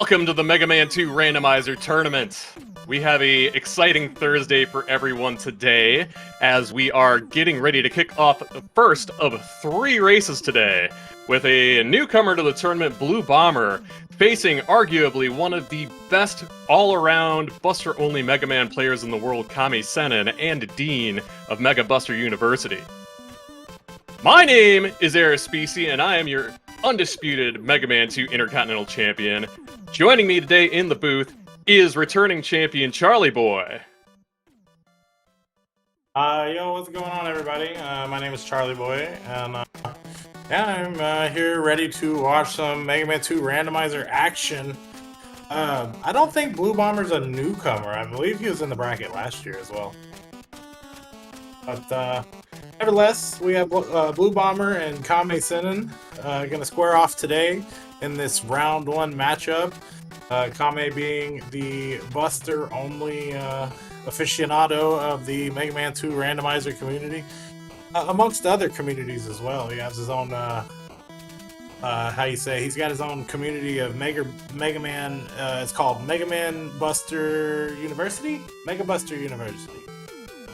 Welcome to the Mega Man 2 Randomizer Tournament. We have a exciting Thursday for everyone today, as we are getting ready to kick off the first of 3 races today, with a newcomer to the tournament, Blue Bomber, facing arguably one of the best all-around Buster-only Mega Man players in the world, Kammesennin, and Dean of Mega Buster University. My name is Specie, and I am your undisputed Mega Man 2 Intercontinental Champion. Joining me today in the booth is returning champion Charlie Boy. Yo, what's going on, everybody? My name is Charlie Boy, and I'm here ready to watch some Mega Man 2 Randomizer action. I don't think Blue Bomber's a newcomer. I believe he was in the bracket last year as well. But nevertheless, we have Blue Bomber and Kammesennin going to square off today in this round 1 matchup. Kame being the Buster-only aficionado of the Mega Man 2 Randomizer community, amongst other communities as well. He has his own, he's got his own community of Mega Man. It's called Mega Man Buster University? Mega Buster University.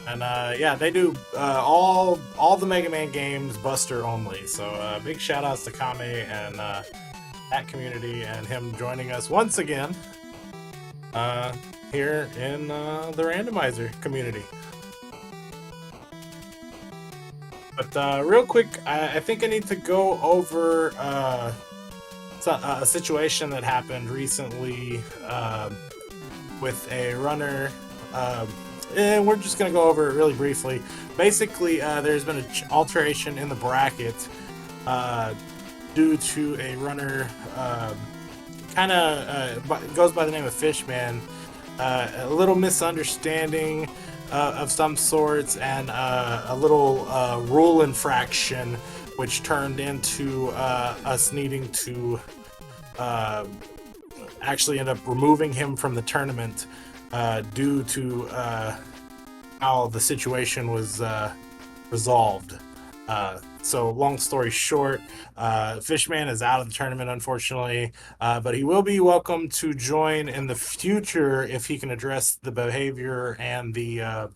And yeah, they do all the Mega Man games Buster only. So big shout outs to Kame and that community and him joining us once again here in the Randomizer community. But real quick, I think I need to go over a situation that happened recently with a runner. And we're just going to go over it really briefly. Basically, there's been an alteration in the bracket due to a runner goes by the name of Fishman. A little misunderstanding of some sorts and a little rule infraction, which turned into us needing to actually end up removing him from the tournament due to how the situation was resolved. So long story short, Fishman is out of the tournament, unfortunately, but he will be welcome to join in the future if he can address the behavior and the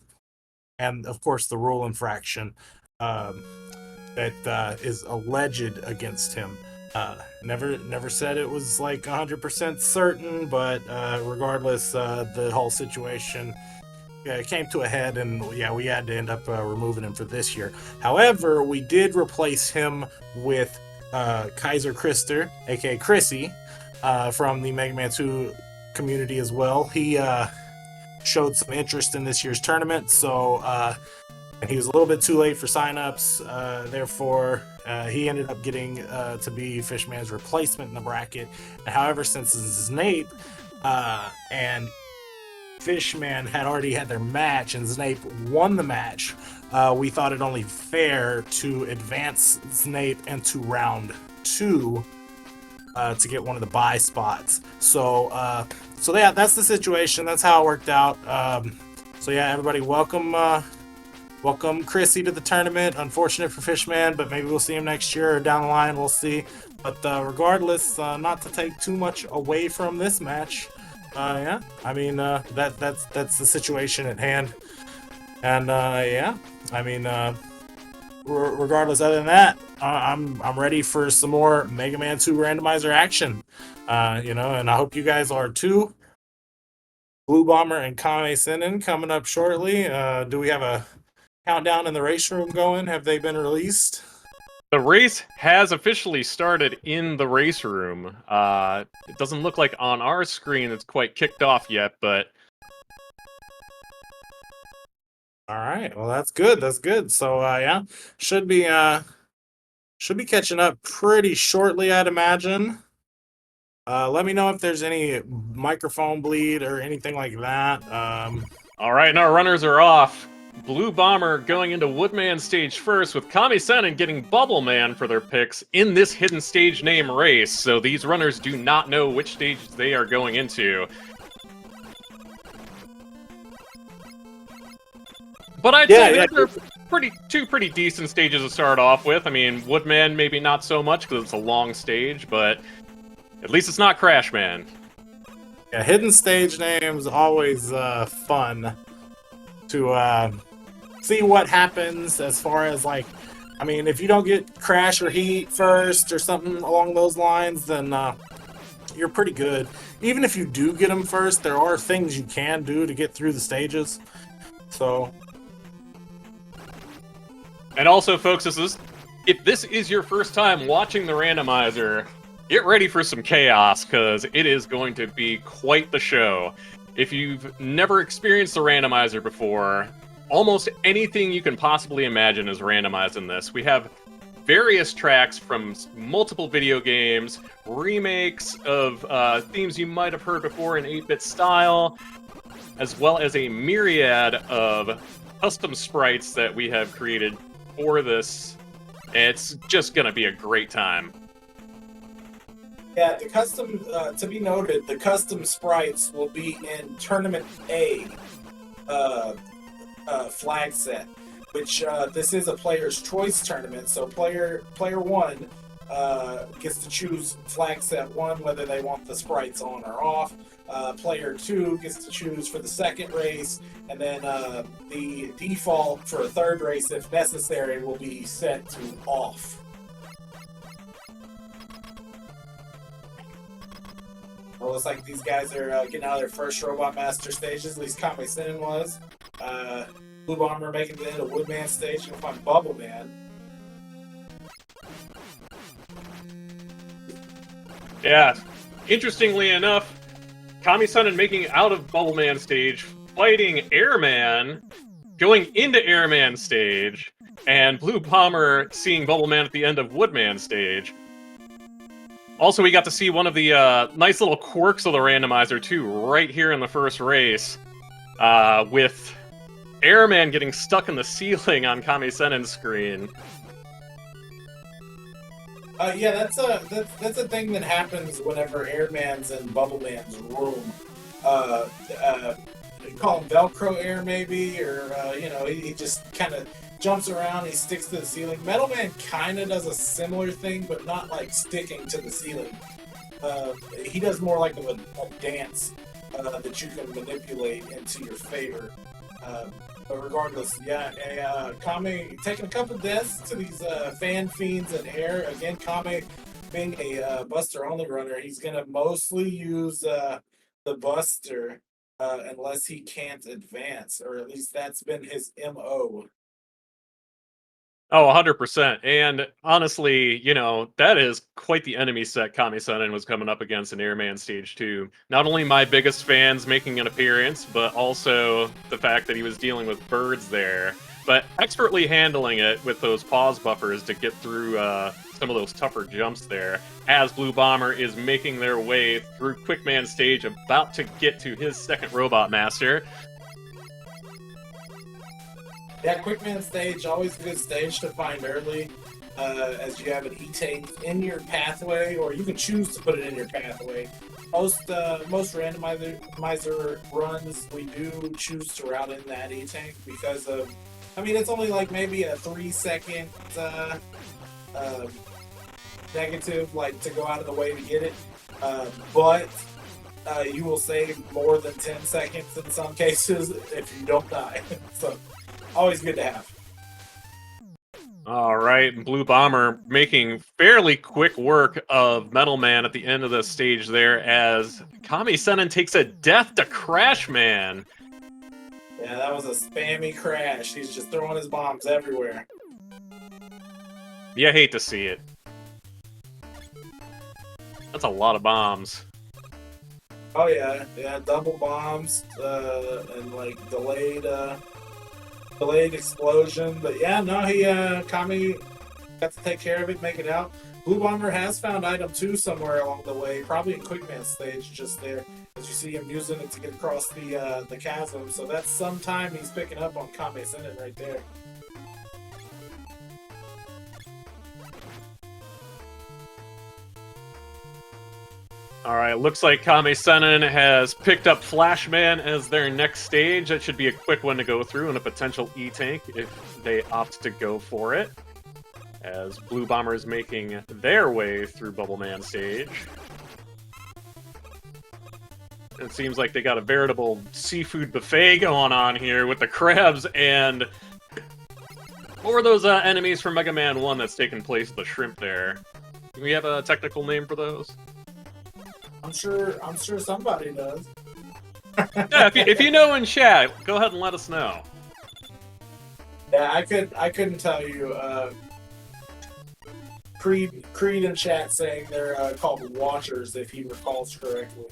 and of course the rule infraction that is alleged against him. Never said it was like 100% certain, but regardless, the whole situation came to a head, and yeah, we had to end up removing him for this year. However, we did replace him with Kaiser Krister, aka Chrissy, from the Mega Man 2 community as well. He showed some interest in this year's tournament, so and he was a little bit too late for signups. Therefore, he ended up getting to be Fishman's replacement in the bracket. However, since Snape and Fishman had already had their match and Snape won the match, we thought it only fair to advance Snape into round 2 to get one of the bye spots. So yeah, that's the situation. That's how it worked out. So yeah, everybody, welcome Chrissy to the tournament. Unfortunate for Fishman, but maybe we'll see him next year or down the line. We'll see. But regardless, not to take too much away from this match. Yeah, I mean that's the situation at hand, and yeah, I mean regardless, other than that, I'm ready for some more Mega Man 2 Randomizer action, and I hope you guys are too. Blue Bomber and Kammesennin coming up shortly. Do we have a countdown in the race room going? Have they been released? The race has officially started in the race room. It doesn't look like on our screen it's quite kicked off yet, but... Alright, well that's good, that's good. So, yeah, should be catching up pretty shortly, I'd imagine. Let me know if there's any microphone bleed or anything like that. Alright, now our runners are off. Blue Bomber going into Woodman stage first, with Kammesennin getting Bubble Man for their picks in this hidden stage name race, so these runners do not know which stage they are going into. But I'd say they're two pretty decent stages to start off with. I mean, Woodman maybe not so much because it's a long stage, but at least it's not Crash Man. Yeah, hidden stage names always fun to see what happens as far as like, I mean, if you don't get Crash or Heat first or something along those lines, then you're pretty good. Even if you do get them first, there are things you can do to get through the stages. So, And also, folks, if this is your first time watching the randomizer, get ready for some chaos, because it is going to be quite the show. If you've never experienced the randomizer before, almost anything you can possibly imagine is randomized in this. We have various tracks from multiple video games, remakes of themes you might have heard before in 8-bit style, as well as a myriad of custom sprites that we have created for this. It's just gonna be a great time. yeah, the custom, to be noted, the custom sprites will be in Tournament A flag set, which this is a player's choice tournament, so player one gets to choose flag set 1 whether they want the sprites on or off. Player 2 gets to choose for the second race, and then the default for a third race, if necessary, will be set to off. Well, looks like these guys are getting out of their first Robot Master stages, at least Kammesennin was. Blue Bomber making it into Woodman stage, and find Bubble Man. Yeah, interestingly enough, Kammesennin making it out of Bubble Man stage, fighting Airman, going into Airman stage, and Blue Bomber seeing Bubble Man at the end of Woodman stage. Also, we got to see one of the nice little quirks of the randomizer, too, right here in the first race, with Airman getting stuck in the ceiling on Kammesennin's screen. Yeah, that's a thing that happens whenever Airman's in Bubble Man's room. You call him Velcro Air, maybe, or he just kind of jumps around. He sticks to the ceiling. Metal Man kind of does a similar thing, but not like sticking to the ceiling. He does more like a dance that you can manipulate into your favor. But regardless, yeah, Kame taking a couple deaths to these fan fiends in air. Again, Kame being a Buster only runner, he's gonna mostly use the Buster unless he can't advance, or at least that's been his MO. Oh, 100%. And honestly, that is quite the enemy set Kammesennin was coming up against in Airman Stage 2. Not only my biggest fans making an appearance, but also the fact that he was dealing with birds there. But expertly handling it with those pause buffers to get through some of those tougher jumps there, as Blue Bomber is making their way through Quickman Stage, about to get to his second Robot Master. Yeah, Quickman stage, always a good stage to find early, as you have an E-Tank in your pathway, or you can choose to put it in your pathway. Most randomizer runs, we do choose to route in that E-Tank because of, it's only like maybe a 3-second negative, like to go out of the way to get it, but you will save more than 10 seconds in some cases if you don't die. So, always good to have. All right, Blue Bomber making fairly quick work of Metal Man at the end of the stage there, as Kammesennin takes a death to Crash Man. Yeah, that was a spammy crash. He's just throwing his bombs everywhere. You hate to see it. That's a lot of bombs. Oh yeah, double bombs and like delayed explosion. But yeah, no, Kami got to take care of it, make it out. Blue Bomber has found item 2 somewhere along the way, probably in Quickman stage, just there, as you see him using it to get across the chasm. So that's some time he's picking up on Kammesennin right there. Alright, looks like Kammesennin has picked up Flashman as their next stage. That should be a quick one to go through, and a potential E-Tank if they opt to go for it. As Blue Bomber is making their way through Bubble Man stage. It seems like they got a veritable seafood buffet going on here with the crabs and... What were those enemies from Mega Man 1 that's taking place with the shrimp there? Do we have a technical name for those? I'm sure somebody does. Yeah, if you know in chat, go ahead and let us know. Yeah, I couldn't tell you. Creed in chat saying they're called Watchers, if he recalls correctly.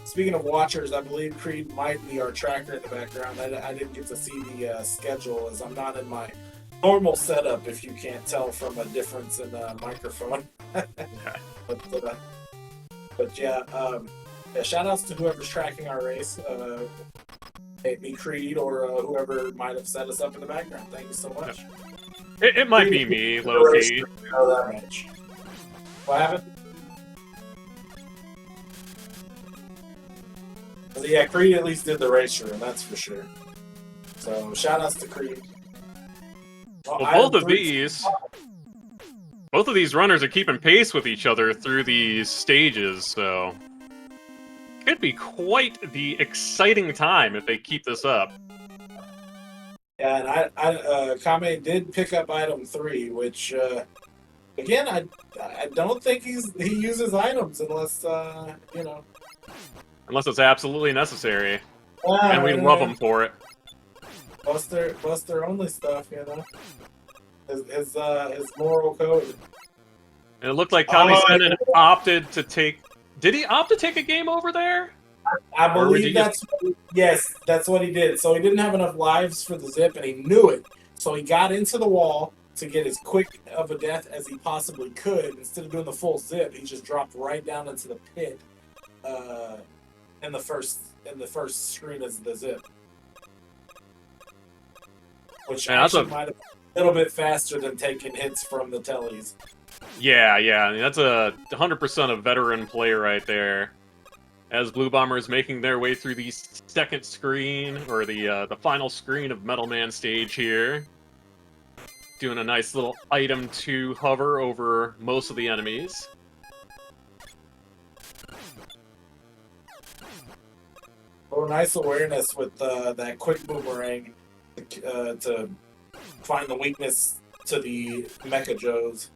Speaking of Watchers, I believe Creed might be our tracker in the background. I didn't get to see the schedule as I'm not in my normal setup, if you can't tell from a difference in the microphone. But yeah, shout outs to whoever's tracking our race. Maybe Creed or whoever might have set us up in the background. Thank you so much. It might be me, Loki. Know that much. What happened? So yeah, Creed at least did the race room, that's for sure. So shout outs to Creed. Well, both of these runners are keeping pace with each other through these stages, so could be quite the exciting time if they keep this up. Yeah, and Kame did pick up item 3, which again I don't think he uses items unless you know. Unless it's absolutely necessary. And we love him for it. Buster only stuff, you know. His moral code. And it looked like Kammesennin opted to take... Did he opt to take a game over there? I believe yes, that's what he did. So he didn't have enough lives for the zip, and he knew it. So he got into the wall to get as quick of a death as he possibly could. Instead of doing the full zip, he just dropped right down into the pit. In the first screen is the zip, which actually might have been a little bit faster than taking hits from the tellies. Yeah, that's a 100% a veteran play right there. As Blue Bomber is making their way through the second screen, or the final screen of Metal Man stage here, doing a nice little item to hover over most of the enemies. Oh, nice awareness with that quick boomerang to find the weakness to the Mecha Joes.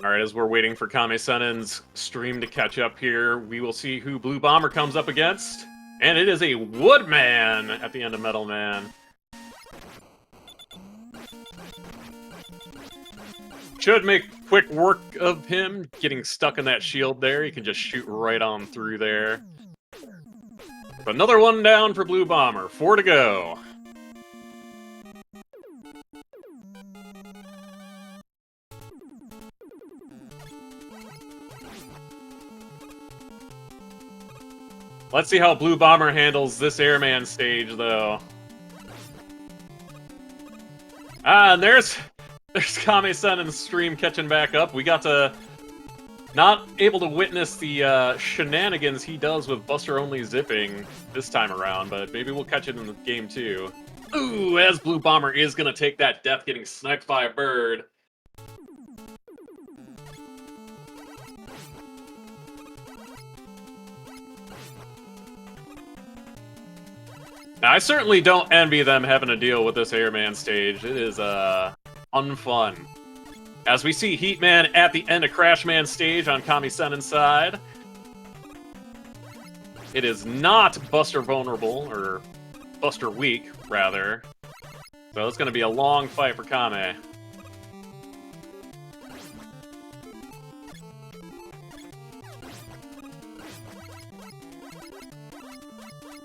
Alright, as we're waiting for Kammesennin's stream to catch up here, we will see who Blue Bomber comes up against. And it is a Woodman at the end of Metal Man. Should make quick work of him getting stuck in that shield there. He can just shoot right on through there. But another one down for Blue Bomber. 4 to go. Let's see how Blue Bomber handles this Airman stage, though. Ah, and there's Kammesennin's stream catching back up. We got to... Not able to witness the shenanigans he does with Buster-only zipping this time around, but maybe we'll catch it in the game, too. Ooh, as Blue Bomber is going to take that death getting sniped by a bird. Now, I certainly don't envy them having to deal with this Airman stage. It is, unfun. As we see Heatman at the end of Crashman stage on Kammesennin's side. It is not Buster vulnerable, or Buster weak, rather. So it's going to be a long fight for Kame.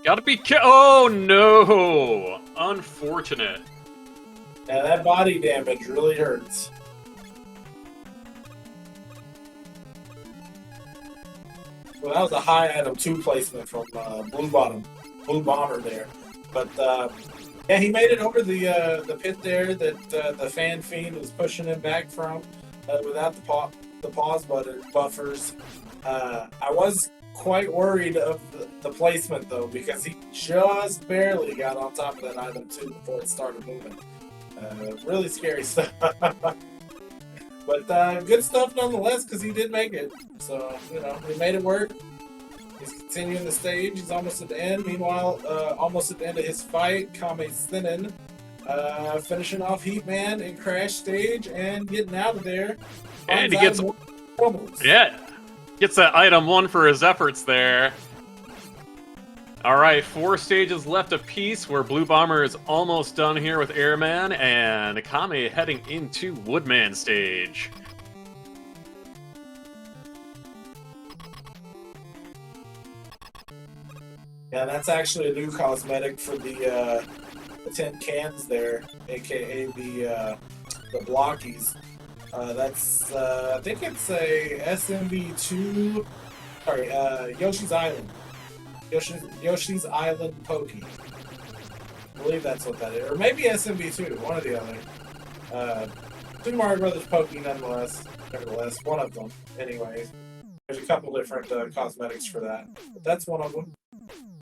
Gotta be oh no! Unfortunate. Yeah, that body damage really hurts. Well, that was a high item 2 placement from Blue Bomber there. But yeah, he made it over the pit there that the Fan Fiend was pushing him back from without the pause button buffers. I was quite worried of the placement though, because he just barely got on top of that item 2 before it started moving. Really scary stuff. But good stuff nonetheless, because he did make it. So, you know, he made it work. He's continuing the stage. He's almost at the end. Meanwhile, almost at the end of his fight, Kammesennin finishing off Heatman in Crash stage and getting out of there. And he gets... Yeah. Gets that item 1 for his efforts there. Alright, 4 stages left apiece, where Blue Bomber is almost done here with Airman, and Kame heading into Woodman stage. Yeah, that's actually a new cosmetic for the tin cans there, aka the blockies. That's I think it's a SMB2. Sorry, Yoshi's Island. Yoshi's Island Pokey. I believe that's what that is, or maybe SMB2, one or the other. Super Mario Brothers Pokey, nonetheless. Nevertheless, one of them. Anyways, there's a couple different cosmetics for that. But that's one of them.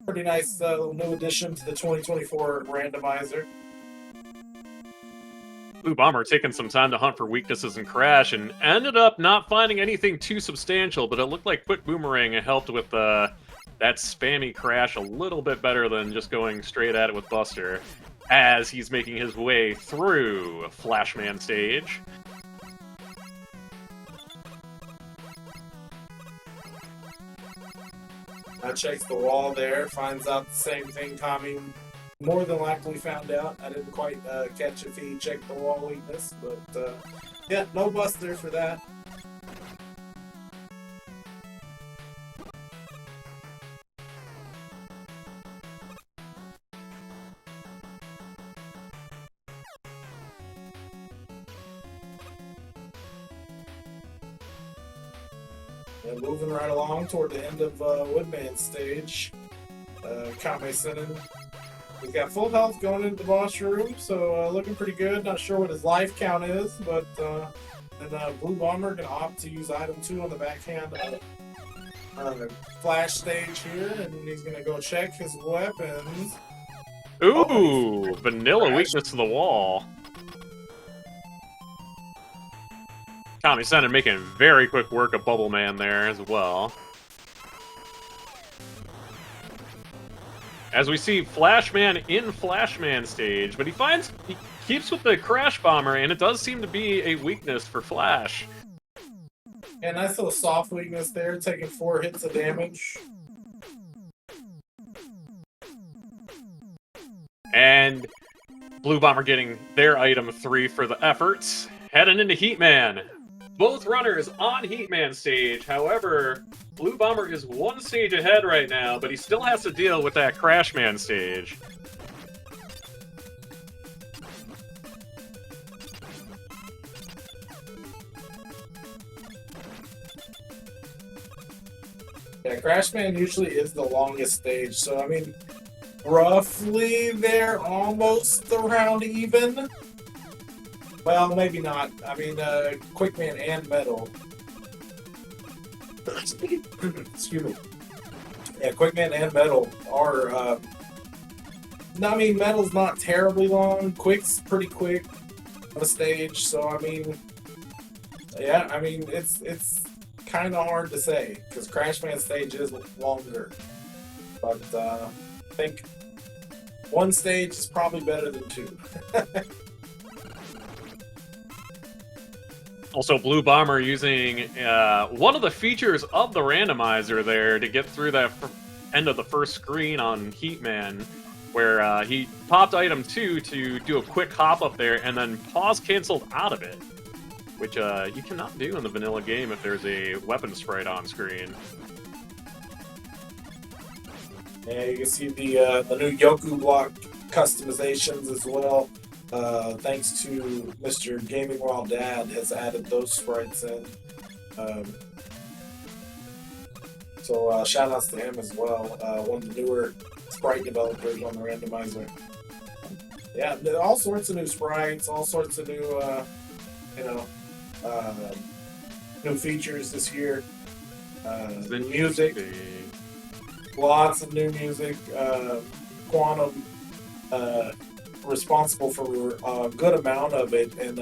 Pretty nice little new addition to the 2024 randomizer. Blue Bomber taking some time to hunt for weaknesses in Crash and ended up not finding anything too substantial, but it looked like Quick Boomerang helped with that spammy Crash a little bit better than just going straight at it with Buster, as he's making his way through Flashman stage. Checks the wall there, finds out the same thing Tommy more than likely found out. I didn't quite catch if he checked the wall weakness, but yeah, no Buster for that. And moving right along toward the end of Woodman stage, Kammesennin. He's got full health going into the boss room, so looking pretty good. Not sure what his life count is, but and Blue Bomber gonna opt to use item 2 on the backhand Flash stage here, and he's gonna go check his weapons. Ooh, vanilla weakness to the wall. Kammesennin making very quick work of Bubble Man there as well. As we see Flashman in Flashman stage, but he keeps with the Crash Bomber, and it does seem to be a weakness for Flash. Yeah, nice little soft weakness there, taking 4 hits of damage. And Blue Bomber getting their item 3 for the efforts. Heading into Heatman. Both runners on Heatman stage. However, Blue Bomber is 1 stage ahead right now, but he still has to deal with that Crashman stage. Yeah, Crashman usually is the longest stage, so I mean, roughly they're almost around even. Well, maybe not. I mean, Quickman and Metal. Excuse me. Yeah, Quickman and Metal are. I mean, Metal's not terribly long. Quick's pretty quick on a stage, so I mean, yeah, I mean it's kind of hard to say because Crashman stage is longer, but I think 1 stage is probably better than 2. Also, Blue Bomber using one of the features of the randomizer there to get through that end of the first screen on Heatman, where he popped item 2 to do a quick hop up there and then pause canceled out of it, which you cannot do in the vanilla game if there's a weapon sprite on screen. Yeah, you can see the new Yoku block customizations as well. Thanks to Mr. Gaming Wild Dad has added those sprites in. So shout outs to him as well. One of the newer sprite developers on the randomizer. Yeah, all sorts of new sprites, all sorts of new, new features this year. Music, lots of new music. Quantum. Responsible for a good amount of it, and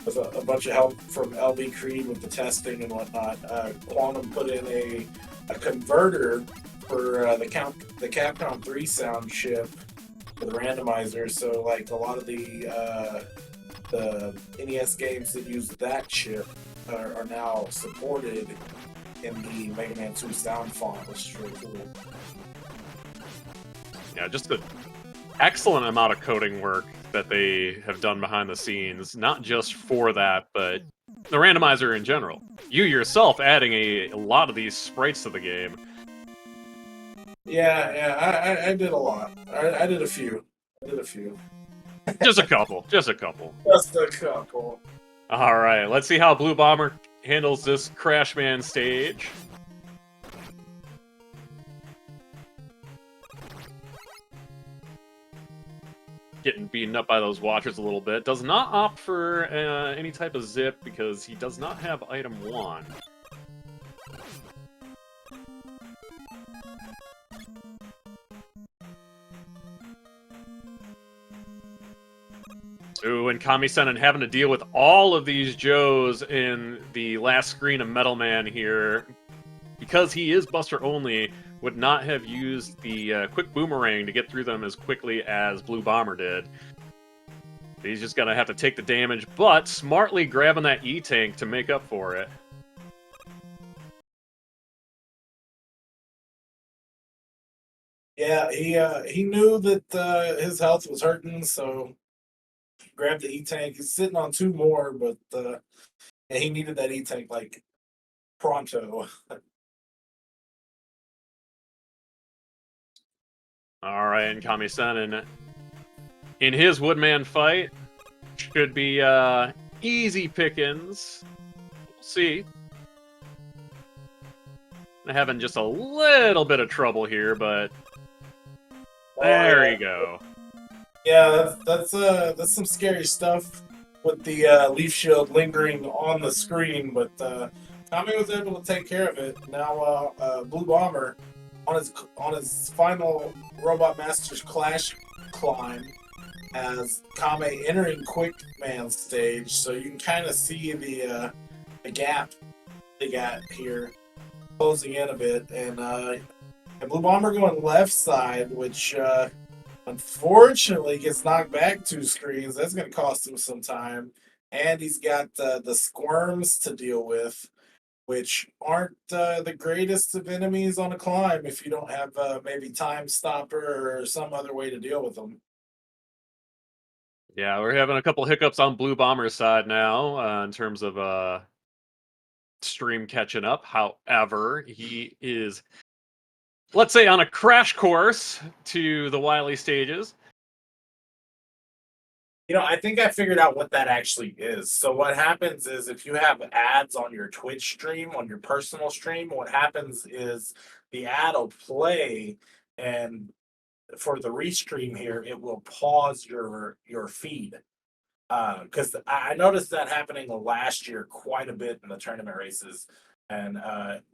with a bunch of help from LB Creed with the testing and whatnot. Quantum put in a converter for the Capcom 3 sound chip for the randomizer. So like a lot of the NES games that use that chip are now supported in the Mega Man 2 sound font, which is really cool. Yeah, just an excellent amount of coding work that they have done behind the scenes, not just for that, but the randomizer in general. You yourself adding a lot of these sprites to the game. Yeah, I did a lot. I did a few. Just a couple. Just a couple. Just a couple. All right, let's see how Blue Bomber handles this Crashman stage. Getting beaten up by those watchers a little bit. Does not opt for any type of zip because he does not have item 1. Ooh, and Kammesennin having to deal with all of these Joes in the last screen of Metal Man here. Because he is Buster only, would not have used the quick boomerang to get through them as quickly as Blue Bomber did. He's just gonna have to take the damage, but smartly grabbing that E-Tank to make up for it. Yeah, he knew that his health was hurting, so he grabbed the E-Tank. He's sitting on 2 more, but he needed that E-Tank like pronto. Alright, and Kammesennin in his Woodman fight should be easy pickings. We'll see. Having just a little bit of trouble here, but there you go. Yeah, that's some scary stuff with the leaf shield lingering on the screen, but Tommy was able to take care of it. Now Blue Bomber on his final Robot Masters Clash climb has Kame entering Quick Man stage, so you can kind of see the gap they got here closing in a bit, and Blue Bomber going left side, which unfortunately gets knocked back 2 screens. That's going to cost him some time, and he's got the squirms to deal with, which aren't the greatest of enemies on a climb if you don't have maybe Time Stopper or some other way to deal with them. Yeah, we're having a couple hiccups on Blue Bomber's side now in terms of stream catching up. However, he is, let's say, on a crash course to the Wily stages. You know, I think I figured out what that actually is. So what happens is if you have ads on your Twitch stream, on your personal stream, what happens is the ad will play, and for the restream here, it will pause your feed. Because I noticed that happening last year quite a bit in the tournament races, and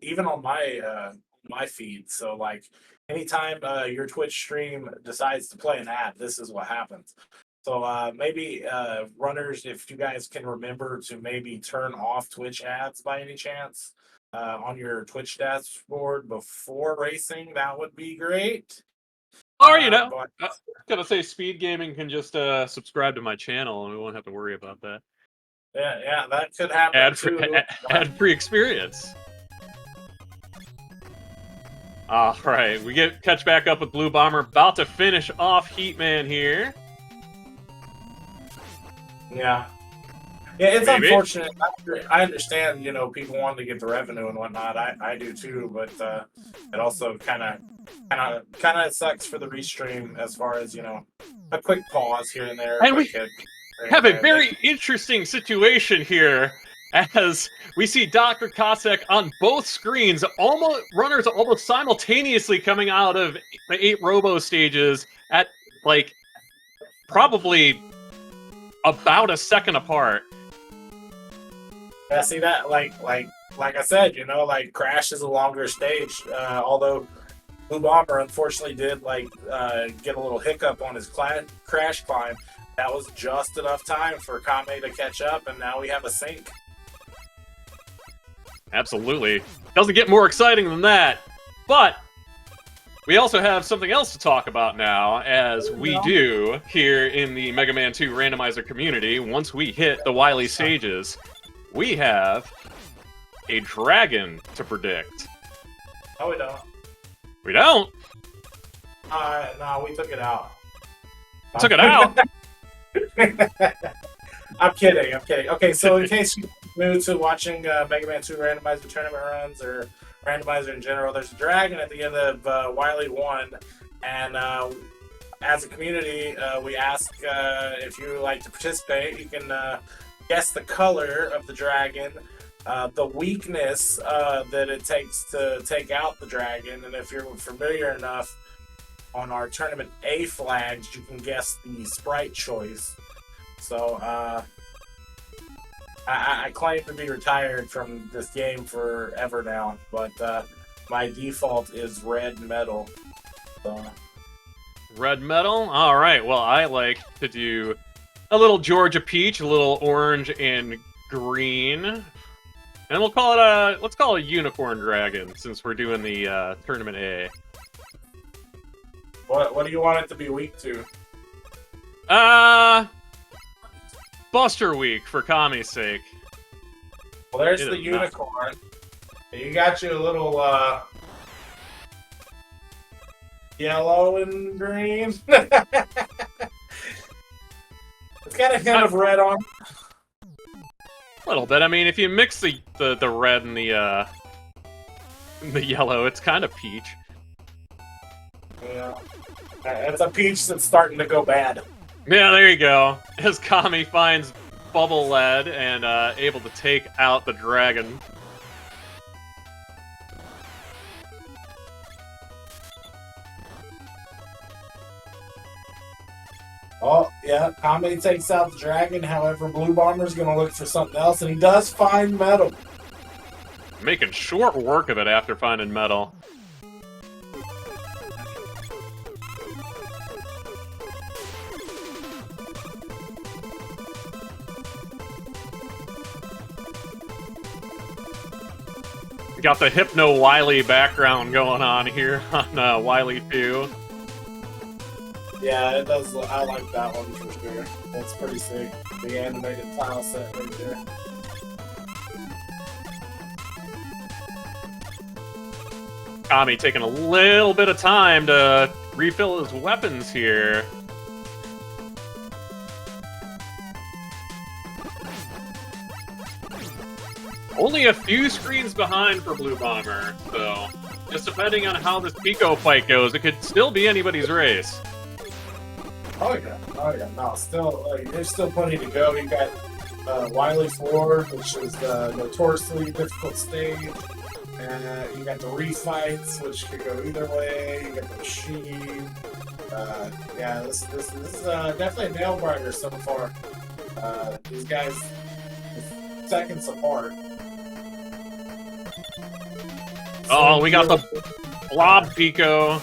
even on my feed. So like anytime your Twitch stream decides to play an ad, this is what happens. So maybe runners, if you guys can remember to maybe turn off Twitch ads by any chance on your Twitch dashboard before racing, that would be great. Or, you know, I was gonna say Speedgaming can just subscribe to my channel and we won't have to worry about that. Yeah, that could happen too. Ad-free experience. All right, we catch back up with Blue Bomber, about to finish off Heatman here. Yeah, it's maybe unfortunate. I understand, you know, people wanting to get the revenue and whatnot. I do too, but it also kind of sucks for the restream as far as, you know, a quick pause here and there. And we have a very interesting situation here as we see Dr. Cossack on both screens, runners almost simultaneously coming out of the 8 Robo stages at like probably about a second apart. Yeah, see that, like I said, you know, like Crash is a longer stage, although Blue Bomber unfortunately did like get a little hiccup on his Crash climb. That was just enough time for Kame to catch up, and now we have a sync. Absolutely. Doesn't get more exciting than that. But we also have something else to talk about now, as we do here in the Mega Man 2 Randomizer community. Once we hit the Wily stages, we have a dragon to predict. No, we don't. We don't? No, we took it out. Took it out? I'm kidding. Okay, so in case you're new to watching Mega Man 2 Randomizer tournament runs or Randomizer in general, there's a dragon at the end of Wily 1, and as a community, we ask if you would like to participate. You can guess the color of the dragon, the weakness that it takes to take out the dragon, and if you're familiar enough on our Tournament A flags, you can guess the sprite choice. So, I claim to be retired from this game forever now, but my default is red metal. So. Red metal? Alright, well, I like to do a little Georgia peach, a little orange and green. And we'll call it let's call it a unicorn dragon, since we're doing the Tournament A. What do you want it to be weak to? Buster Week, for Kami's sake. Well, there's the unicorn. You got you a little yellow and green. It's got a hint of red on. A little bit. I mean, if you mix the red and the yellow, it's kind of peach. Yeah. It's a peach that's starting to go bad. Yeah, there you go. As Kami finds Bubble Lead and able to take out the dragon. Oh, yeah, Kami takes out the dragon. However, Blue Bomber's going to look for something else, and he does find metal. Making short work of it after finding metal. Got the Hypno Wily background going on here on Wily 2. Yeah, it does. I like that one for sure. That's pretty sick. The animated tile set right there. Kami taking a little bit of time to refill his weapons here. Only a few screens behind for Blue Bomber, so just depending on how this Pico fight goes, it could still be anybody's race. Oh yeah. No, still, there's still plenty to go. You got Wily 4, which is the notoriously difficult stage. And you got the refights, which could go either way. You got the machine. Yeah, this is definitely a nail biter so far. These guys, seconds apart. Oh, we got the Blob Pico.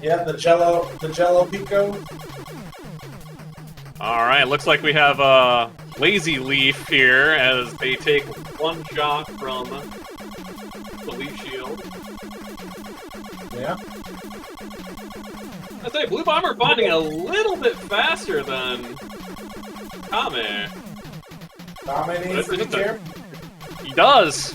Yeah, the Jello Pico. Alright, looks like we have a Lazy Leaf here as they take one shot from the Leaf Shield. Yeah. I say, Blue Bomber finding a little bit faster than Kame. Kame needs to be careful. He does.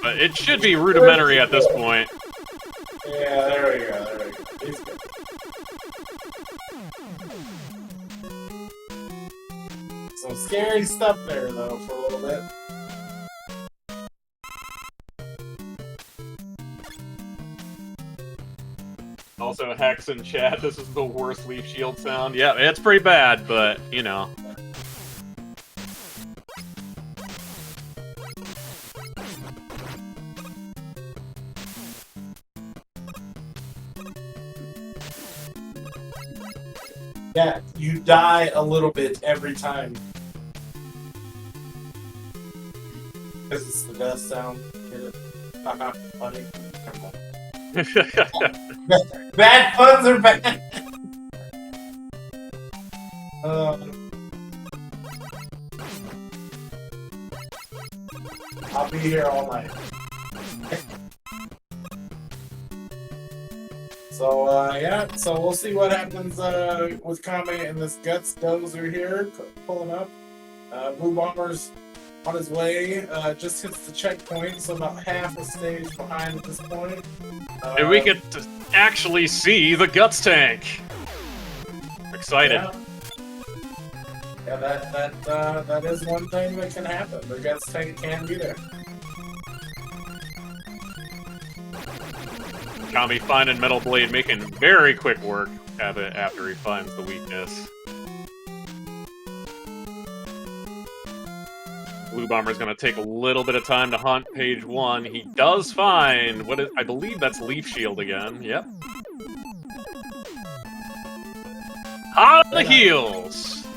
But it should be rudimentary at this point. Yeah, there we go. He's good. Some scary stuff there, though, for a little bit. Also, Hex in chat, this is the worst Leaf Shield sound. Yeah, it's pretty bad, but, you know. Yeah, you die a little bit every time. Because it's the best sound. Get it? Haha, funny. Bad puns are bad. I'll be here all night. So, yeah, so we'll see what happens with Kame and this Guts Dozer here, pulling up. Blue Bomber's on his way, just hits the checkpoint, so about half a stage behind at this point. And we get to actually see the Guts tank. Excited. Yeah, that is one thing that can happen. The Guts tank can be there. Kami finding Metal Blade, making very quick work of it after he finds the weakness. Blue Bomber's gonna take a little bit of time to hunt page 1. He does find what is, I believe that's Leaf Shield again. Yep. Hot on the heels.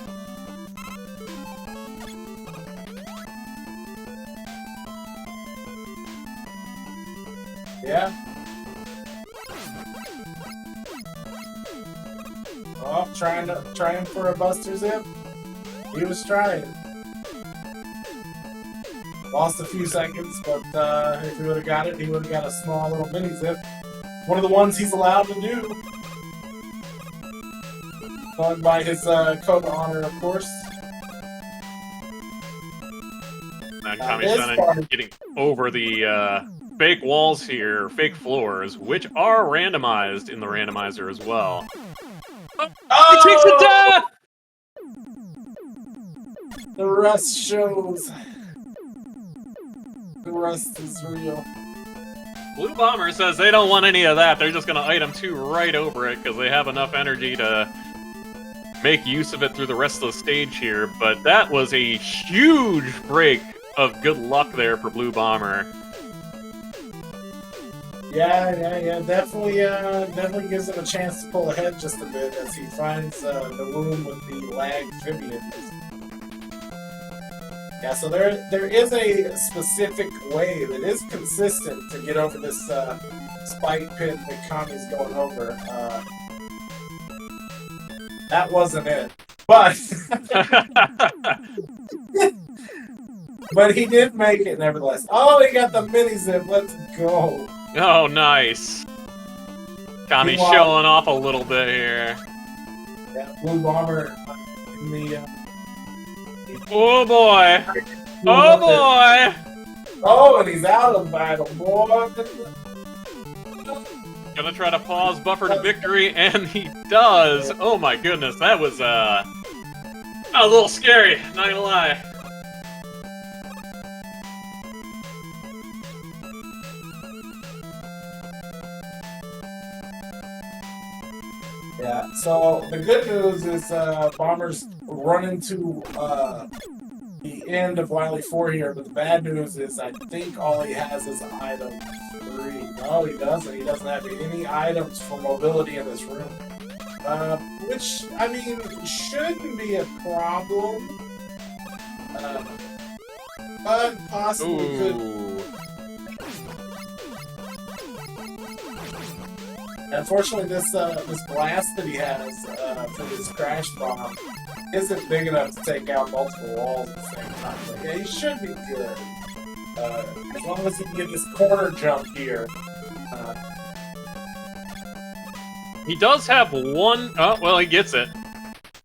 Yeah. Oh, trying for a Buster Zip. He was trying. Lost a few seconds, but if he would have got it, he would have got a small little mini zip. One of the ones he's allowed to do. Done by his code of honor, of course. And Kammesennin getting over the fake walls here, fake floors, which are randomized in the randomizer as well. Oh! He takes it down! The rust shows. The rust is real. Blue Bomber says they don't want any of that. They're just going to item 2 right over it because they have enough energy to make use of it through the rest of the stage here. But that was a huge break of good luck there for Blue Bomber. Yeah. Definitely gives him a chance to pull ahead just a bit as he finds the room with the lag Vivian. Yeah, so there is a specific way that is consistent to get over this spike pit that Kami's going over. That wasn't it, but but he did make it nevertheless. Oh, he got the mini zip. Let's go. Oh, nice. Kami's showing off a little bit here. Yeah, Blue Bomber in the. Oh boy! Oh boy! Oh, and he's out of battle, boy! Gonna try to pause buffer to victory, and he does! Oh my goodness, that was a little scary, not gonna lie. Yeah, so the good news is Bomber's running to the end of Wily 4 here, but the bad news is I think all he has is item 3. No, he doesn't. He doesn't have any items for mobility in this room. Which, I mean, shouldn't be a problem. But possibly could. Unfortunately, this blast that he has for his crash bomb isn't big enough to take out multiple walls at the same time. But yeah, he should be good. As long as he can get this corner jump here. He does have one... Oh, well, he gets it.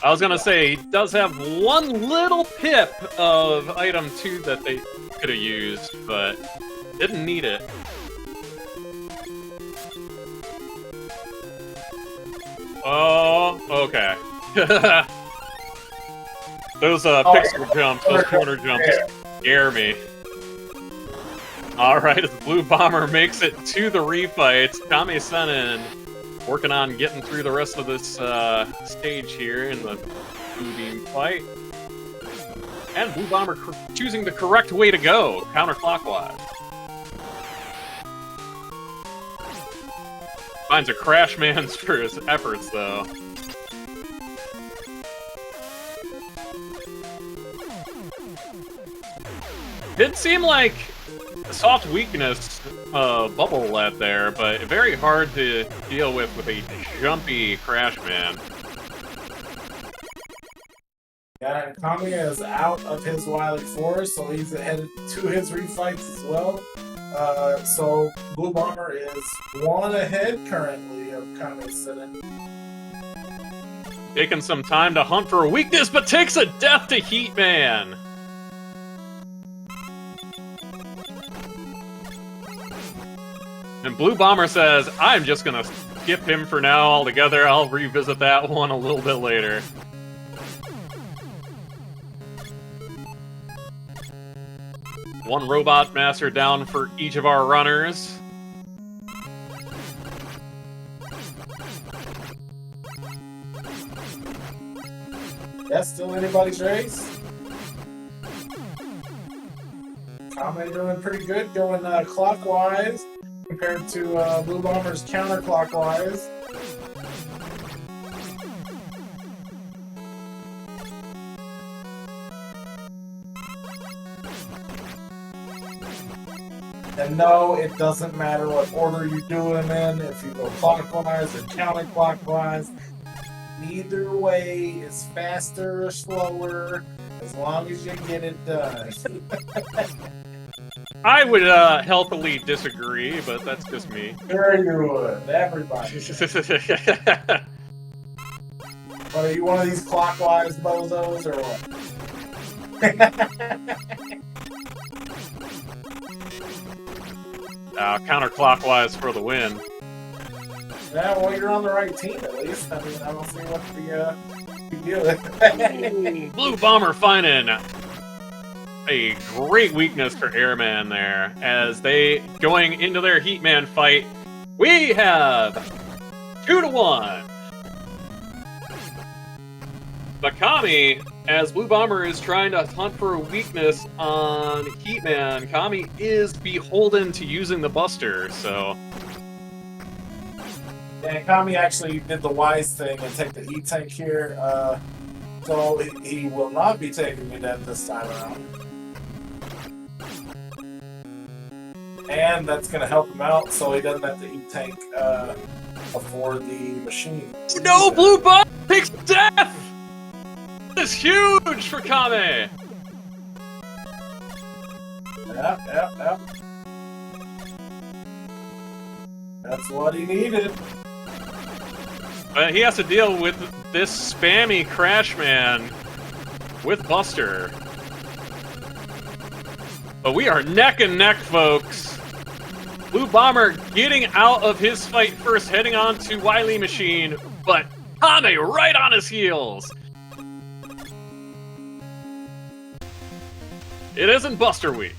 I was gonna say, he does have one little pip of item 2 that they could have used, but didn't need it. Oh, okay. Those pixel jumps, those corner jumps scare me. Alright, as Blue Bomber makes it to the refight, Kammesennin working on getting through the rest of this stage here in the Blue Beam fight. And Blue Bomber choosing the correct way to go, counterclockwise. Finds a Crash Man's for his efforts, though. Did seem like a soft weakness bubble lead there, but very hard to deal with a jumpy Crash Man. Yeah, and Kamiya is out of his Wily Forest, so he's headed to his refights as well. So Blue Bomber is 1 ahead currently of Kammesennin. Taking some time to hunt for a weakness, but takes a death to Heat Man. And Blue Bomber says, I'm just gonna skip him for now altogether. I'll revisit that one a little bit later. One Robot Master down for each of our runners. That's still anybody's race. Kame doing pretty good, going clockwise compared to Blue Bomber's counterclockwise. And no, it doesn't matter what order you do them in, if you go clockwise or counterclockwise. Neither way is faster or slower, as long as you get it done. I would healthily disagree, but that's just me. Sure you would. Everybody. What, are you one of these clockwise bozos or what? Counterclockwise for the win. Yeah, well, you're on the right team at least. I mean, I don't see what the big deal is. Blue Bomber finding a great weakness for Airman there. As they, going into their Heatman fight, we have 2-1. Bakami, as Blue Bomber is trying to hunt for a weakness on Heatman, Kami is beholden to using the Buster, so... And Kami actually did the wise thing and take the E-Tank here, so he will not be taking me dead this time around. And that's going to help him out, so he doesn't have to E-Tank before the machine. No, Blue Bomber takes death! This is huge for Kame! Yep. That's what he needed. He has to deal with this spammy Crash Man with Buster. But we are neck and neck, folks. Blue Bomber getting out of his fight first, heading on to Wily Machine, but Kame right on his heels. It isn't Buster Week,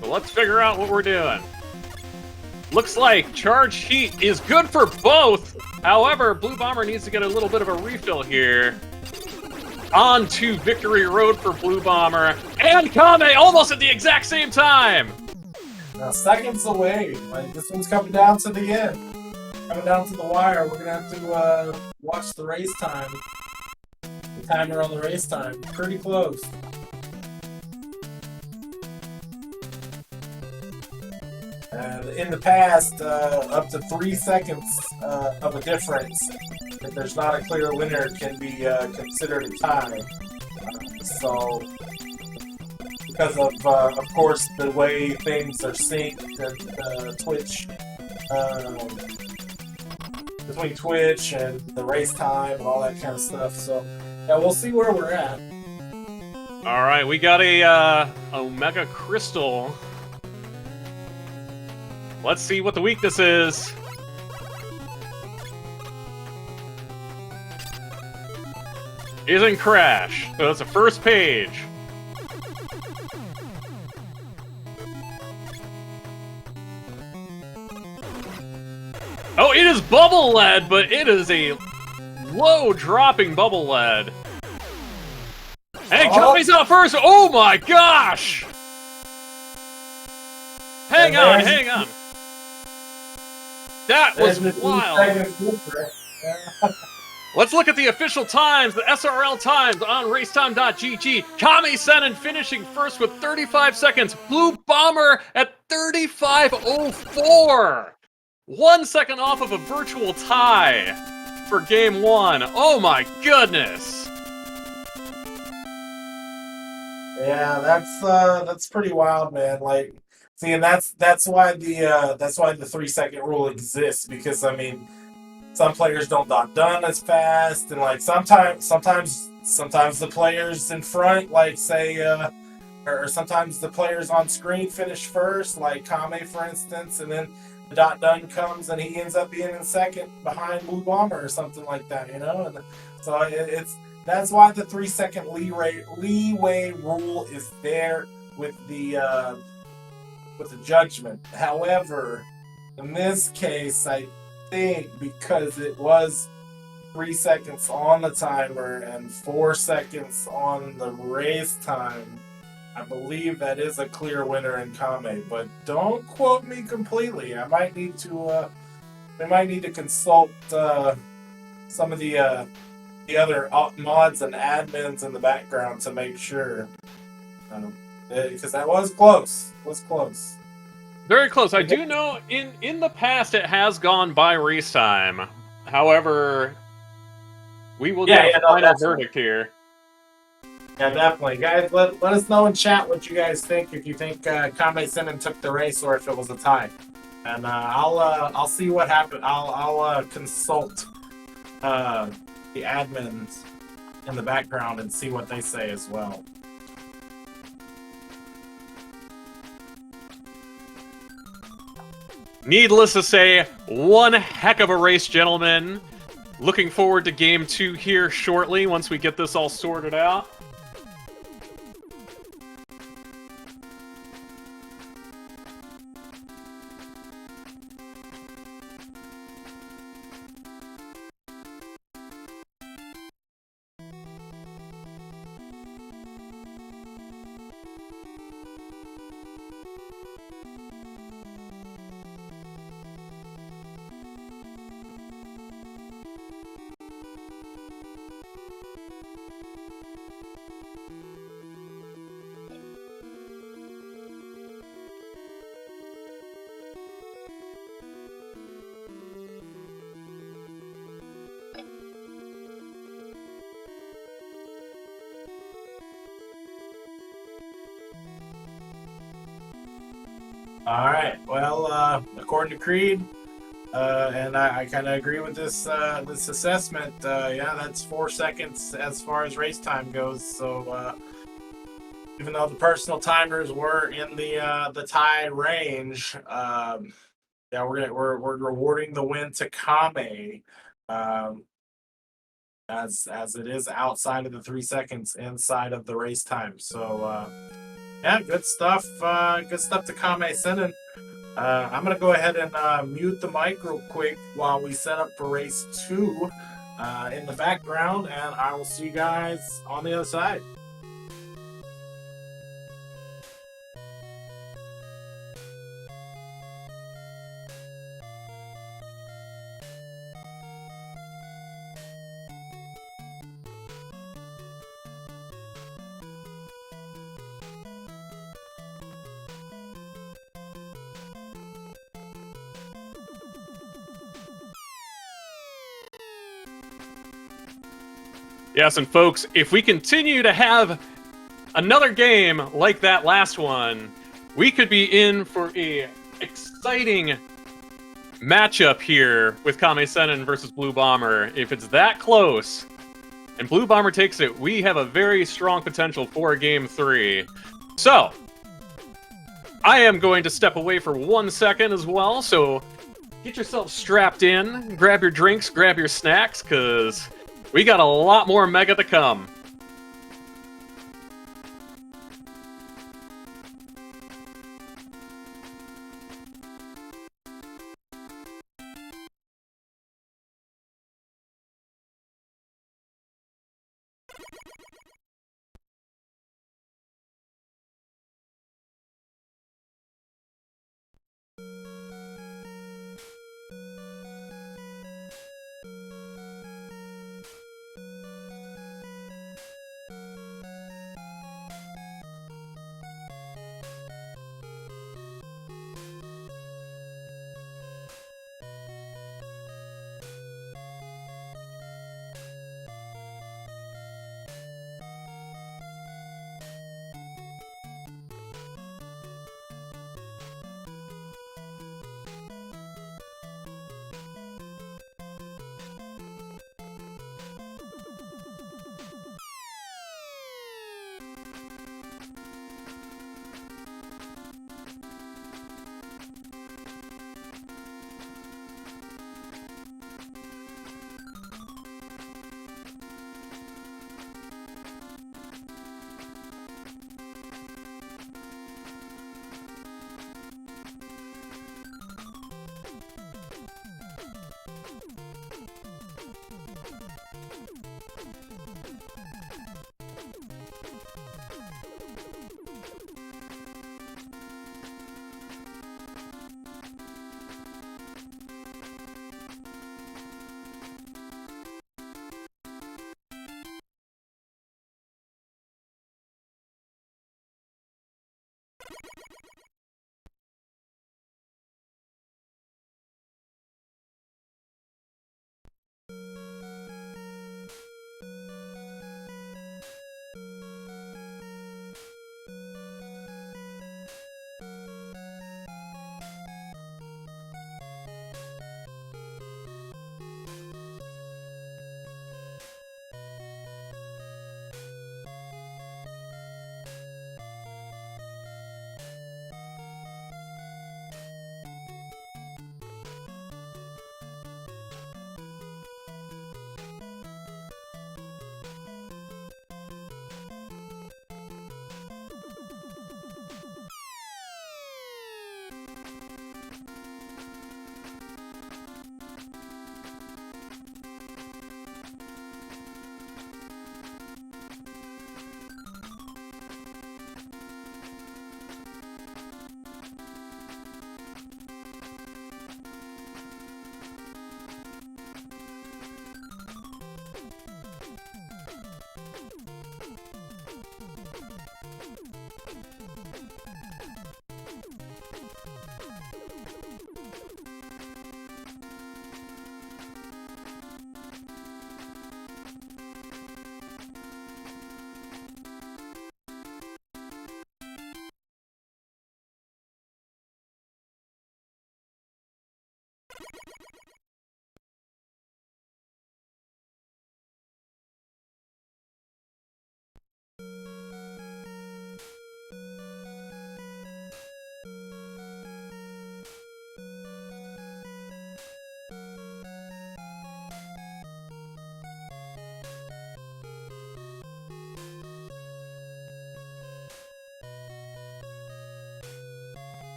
so let's figure out what we're doing. Looks like Charge Heat is good for both. However, Blue Bomber needs to get a little bit of a refill here. On to Victory Road for Blue Bomber. And Kame almost at the exact same time. Now, seconds away. Like, this one's coming down to the end. Coming down to the wire. We're going to have to watch the race time. The timer on the race time. Pretty close. In the past, up to 3 seconds of a difference, if there's not a clear winner, can be considered a tie. So, because of course, the way things are synced and Twitch, between Twitch and the race time and all that kind of stuff. So, yeah, we'll see where we're at. All right, we got a Omega Crystal. Let's see what the weakness is. Isn't Crash. So that's the first page. Oh, it is Bubble Lead, but it is a low dropping Bubble Lead. And Kame's out first. Oh my gosh! Hang on. That was wild. Let's look at the official times, the SRL times on racetime.gg. Kammesennin finishing first with 35 seconds. Blue Bomber at 35:04. 1 second off of a virtual tie for game one. Oh my goodness. Yeah, that's pretty wild, man. Like, see, and that's why the 3 second rule exists, because I mean, some players don't dot done as fast, and like sometimes the players in front, like say, or sometimes the players on screen finish first, like Kame for instance, and then the dot done comes and he ends up being in second behind Blue Bomber or something like that, you know. And so it's that's why the 3 second leeway rule is there with the judgment. However, in this case, I think because it was 3 seconds on the timer and 4 seconds on the race time, I believe that is a clear winner in Kame. But don't quote me completely. I might need to. We might need to consult some of the other mods and admins in the background to make sure, because that was close. It was close. Very close. I do know in the past it has gone by race time. However, we will get a final verdict here. Yeah, definitely. Guys, let us know in chat what you guys think, if you think Kammesennin took the race or if it was a tie. And I'll see what happened. I'll consult the admins in the background and see what they say as well. Needless to say, one heck of a race, gentlemen. Looking forward to game 2 here shortly once we get this all sorted out. All right. Well, according to Creed, and I kind of agree with this assessment. Yeah, that's 4 seconds as far as race time goes. So even though the personal timers were in the tie range, yeah, we're rewarding the win to Kame, as it is outside of the 3 seconds inside of the race time. So yeah, good stuff. Good stuff to Kammesennin. I'm gonna go ahead and mute the mic real quick while we set up for race 2 in the background, and I will see you guys on the other side. Yes, and folks, if we continue to have another game like that last one, we could be in for a exciting matchup here with Kammesennin versus Blue Bomber. If it's that close and Blue Bomber takes it, we have a very strong potential for game 3. So, I am going to step away for 1 second as well, so get yourself strapped in, grab your drinks, grab your snacks, because we got a lot more Mega to come.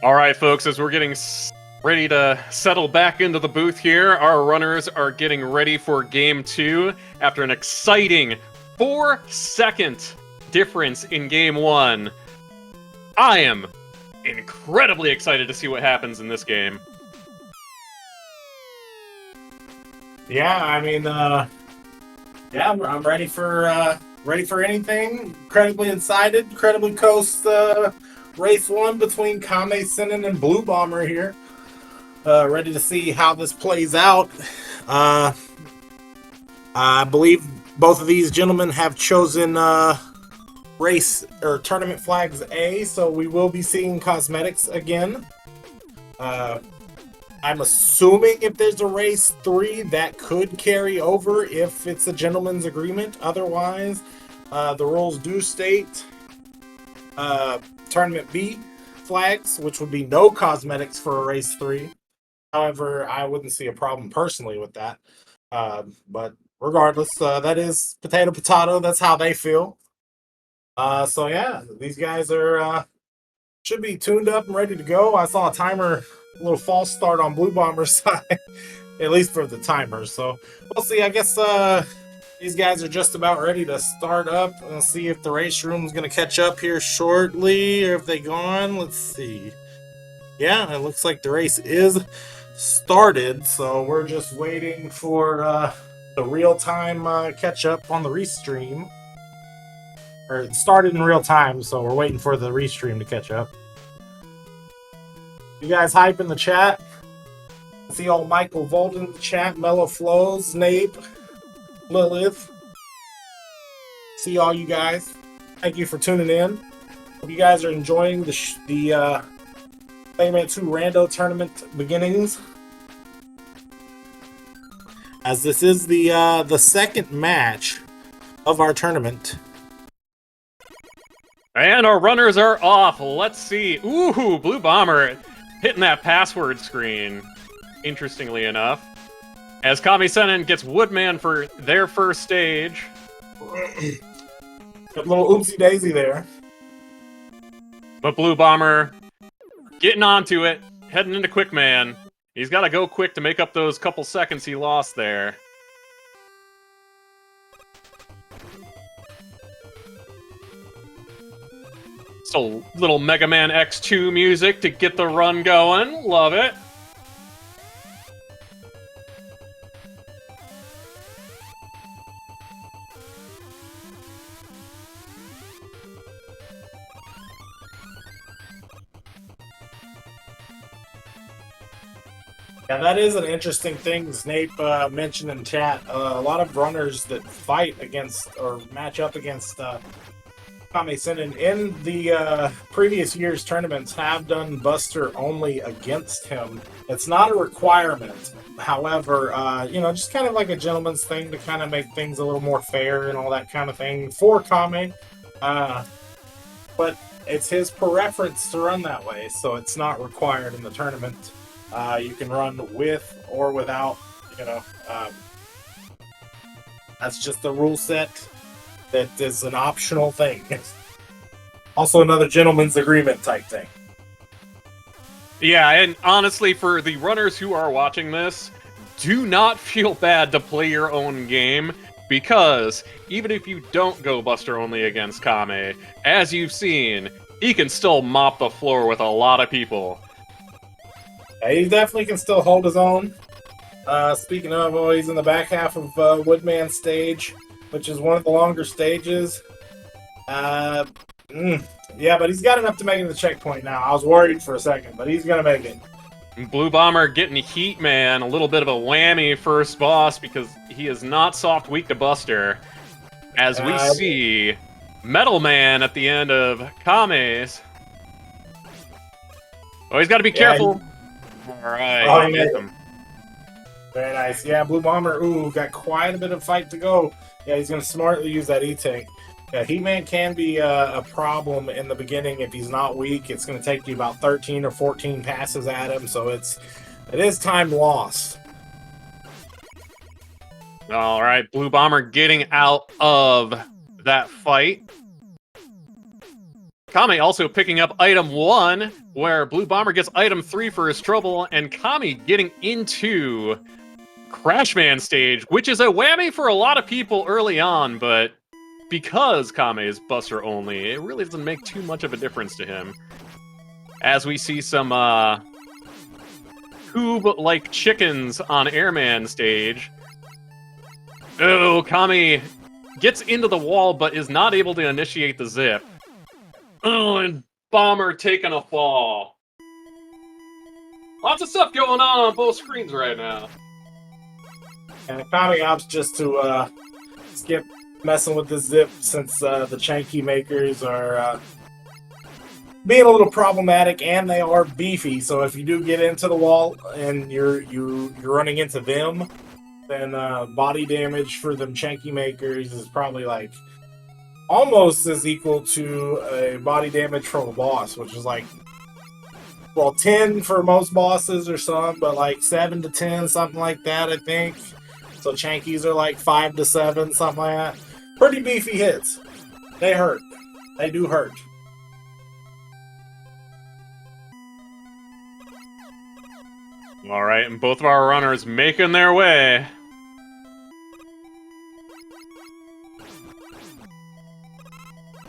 All right, folks, as we're getting ready to settle back into the booth here, our runners are getting ready for Game 2 after an exciting 4-second difference in Game 1. I am incredibly excited to see what happens in this game. Yeah, I mean, yeah, I'm ready for anything. Incredibly excited. Incredibly Coast race 1 between Kammesennin and Blue Bomber here. Ready to see how this plays out. I believe both of these gentlemen have chosen race or tournament flags A, so we will be seeing cosmetics again. I'm assuming if there's a race 3, that could carry over if it's a gentleman's agreement. Otherwise, the rules do state tournament B flags, which would be no cosmetics for a race 3. However, I wouldn't see a problem personally with that. But regardless, that is potato potato. That's how they feel. So yeah, these guys are should be tuned up and ready to go. I saw a timer, a little false start on Blue Bomber's side, at least for the timer. So we'll see. I guess these guys are just about ready to start up. We'll see if the race room's going to catch up here shortly, or if they gone. Let's see. Yeah, it looks like the race is started, so we're just waiting for the real-time catch-up on the restream. Or it started in real time, so we're waiting for the restream to catch up. You guys hype in the chat? I see old Michael Volden in the chat, Mellow Flows, Snape, Lilith. See all you guys. Thank you for tuning in. Hope you guys are enjoying the Playman 2 Rando tournament beginnings. As this is the second match of our tournament. And our runners are off. Let's see. Ooh, Blue Bomber hitting that password screen, interestingly enough. As Kammesennin gets Woodman for their first stage. A little oopsie daisy there. But Blue Bomber getting onto it, heading into Quickman. He's got to go quick to make up those couple seconds he lost there. So, little Mega Man X2 music to get the run going. Love it. Yeah, that is an interesting thing Snape mentioned in chat. A lot of runners that fight against or match up against Kammesennin in the previous year's tournaments have done Buster only against him. It's not a requirement. However, just kind of like a gentleman's thing to kind of make things a little more fair and all that kind of thing for Kame. But it's his preference to run that way, so it's not required in the tournament. You can run with or without, that's just the rule set. That is an optional thing. Also another gentleman's agreement type thing. Yeah, and honestly, for the runners who are watching this, do not feel bad to play your own game, because even if you don't go Buster only against Kame, as you've seen, he can still mop the floor with a lot of people. Yeah, he definitely can still hold his own. Speaking of, he's in the back half of Woodman stage, which is one of the longer stages. Yeah, but he's got enough to make it to the checkpoint now. I was worried for a second, but he's going to make it. Blue Bomber getting Heat Man, a little bit of a whammy first boss, because he is not soft weak to Buster. As we see Metal Man at the end of Kame's. Oh, he's got to be careful. Alright, he hit him. Very nice. Yeah, Blue Bomber, got quite a bit of fight to go. Yeah, he's going to smartly use that E-Tank. Yeah, He-Man can be a problem in the beginning if he's not weak. It's going to take you about 13 or 14 passes at him, so it is time lost. All right, Blue Bomber getting out of that fight. Kame also picking up item 1, where Blue Bomber gets item 3 for his trouble, and Kame getting into Crashman stage, which is a whammy for a lot of people early on, but because Kame is Buster only, it really doesn't make too much of a difference to him. As we see some Coob-like chickens on Airman stage. Oh, Kame gets into the wall, but is not able to initiate the zip. Oh, and Bomber taking a fall. Lots of stuff going on both screens right now. And Kame opts just to skip messing with the zip, since the Chanky makers are being a little problematic, and they are beefy. So if you do get into the wall and you're running into them, then body damage for them Chanky makers is probably like almost as equal to a body damage from a boss, which is like, well, 10 for most bosses or some, but like 7 to 10, something like that, I think. So Chankies are like 5 to 7, something like that. Pretty beefy hits. They hurt. They do hurt. All right, and both of our runners making their way.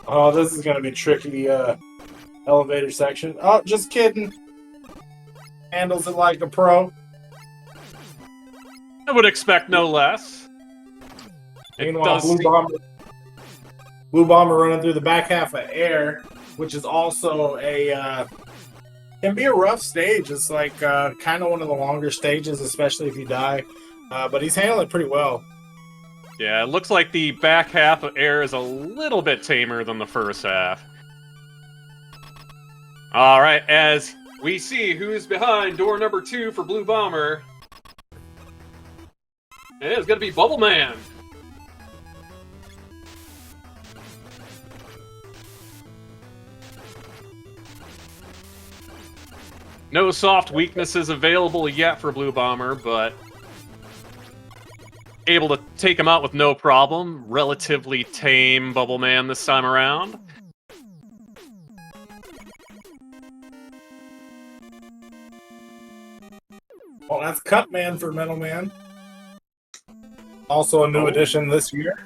Oh, this is going to be tricky, elevator section. Oh, just kidding. Handles it like a pro. I would expect no less. Meanwhile, Blue Bomber running through the back half of air, which is also can be a rough stage. It's like kind of one of the longer stages, especially if you die. But he's handling it pretty well. Yeah, it looks like the back half of air is a little bit tamer than the first half. All right, as we see who's behind door number 2 for Blue Bomber. It's gonna be Bubble Man. No soft weaknesses available yet for Blue Bomber, but able to take him out with no problem. Relatively tame Bubble Man this time around. Well, that's Cut Man for Metal Man. Also a new addition this year.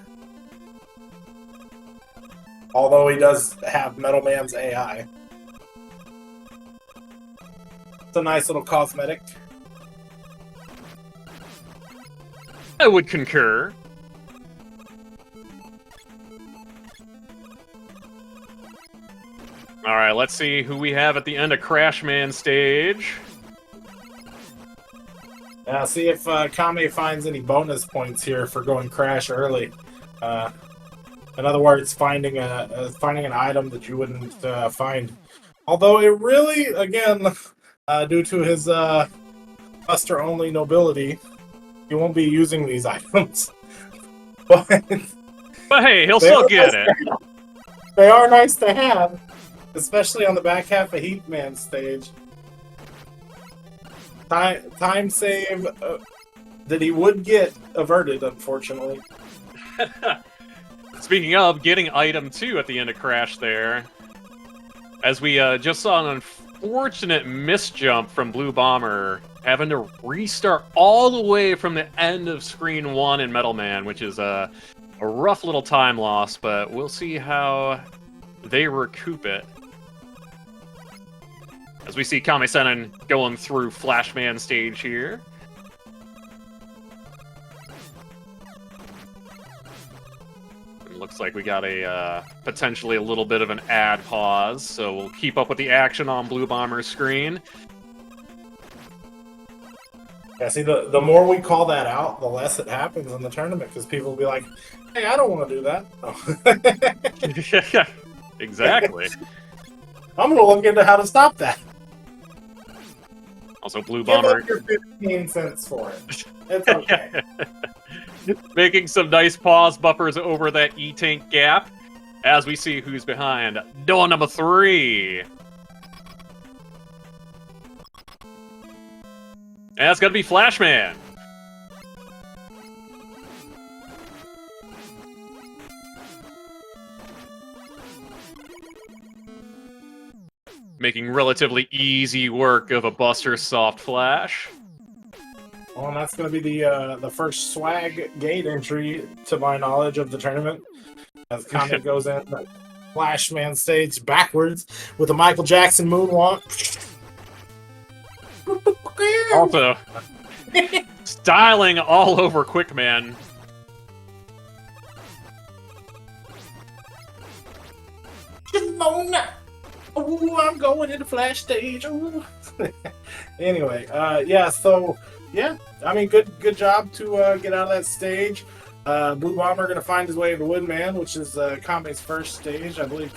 Although he does have Metal Man's AI. It's a nice little cosmetic. I would concur. Alright, let's see who we have at the end of Crashman stage. See if Kame finds any bonus points here for going crash early. In other words, finding an item that you wouldn't find. Although it really, again, due to his buster-only nobility, he won't be using these items. But hey, he'll still get it. They are nice to have, especially on the back half of Heatman stage. Time save that he would get averted, unfortunately. Speaking of, getting item 2 at the end of Crash there. As we just saw an unfortunate misjump from Blue Bomber, having to restart all the way from the end of Screen 1 in Metal Man, which is a rough little time loss, but we'll see how they recoup it. As we see Kammesennin going through Flashman stage here. It looks like we got a potentially a little bit of an ad pause, so we'll keep up with the action on Blue Bomber's screen. Yeah, see, the more we call that out, the less it happens in the tournament, because people will be like, hey, I don't want to do that. Yeah, exactly. I'm going to look into how to stop that. Also, Blue Bomber... Give up your 15 cents for it. It's okay. Making some nice pause buffers over that E-Tank gap, as we see who's behind. Door number 3. And that's gotta be Flashman. Making relatively easy work of a Buster Soft Flash. Well, and that's going to be the first swag gate entry, to my knowledge, of the tournament. As Kame goes in the Flashman stage backwards with a Michael Jackson moonwalk. Also, styling all over Quickman. Shimona! Ooh, I'm going into Flash stage. Ooh. Anyway, yeah, so, yeah, I mean, good job to get out of that stage. Blue Bomber going to find his way to Woodman, which is Kame's first stage. I believe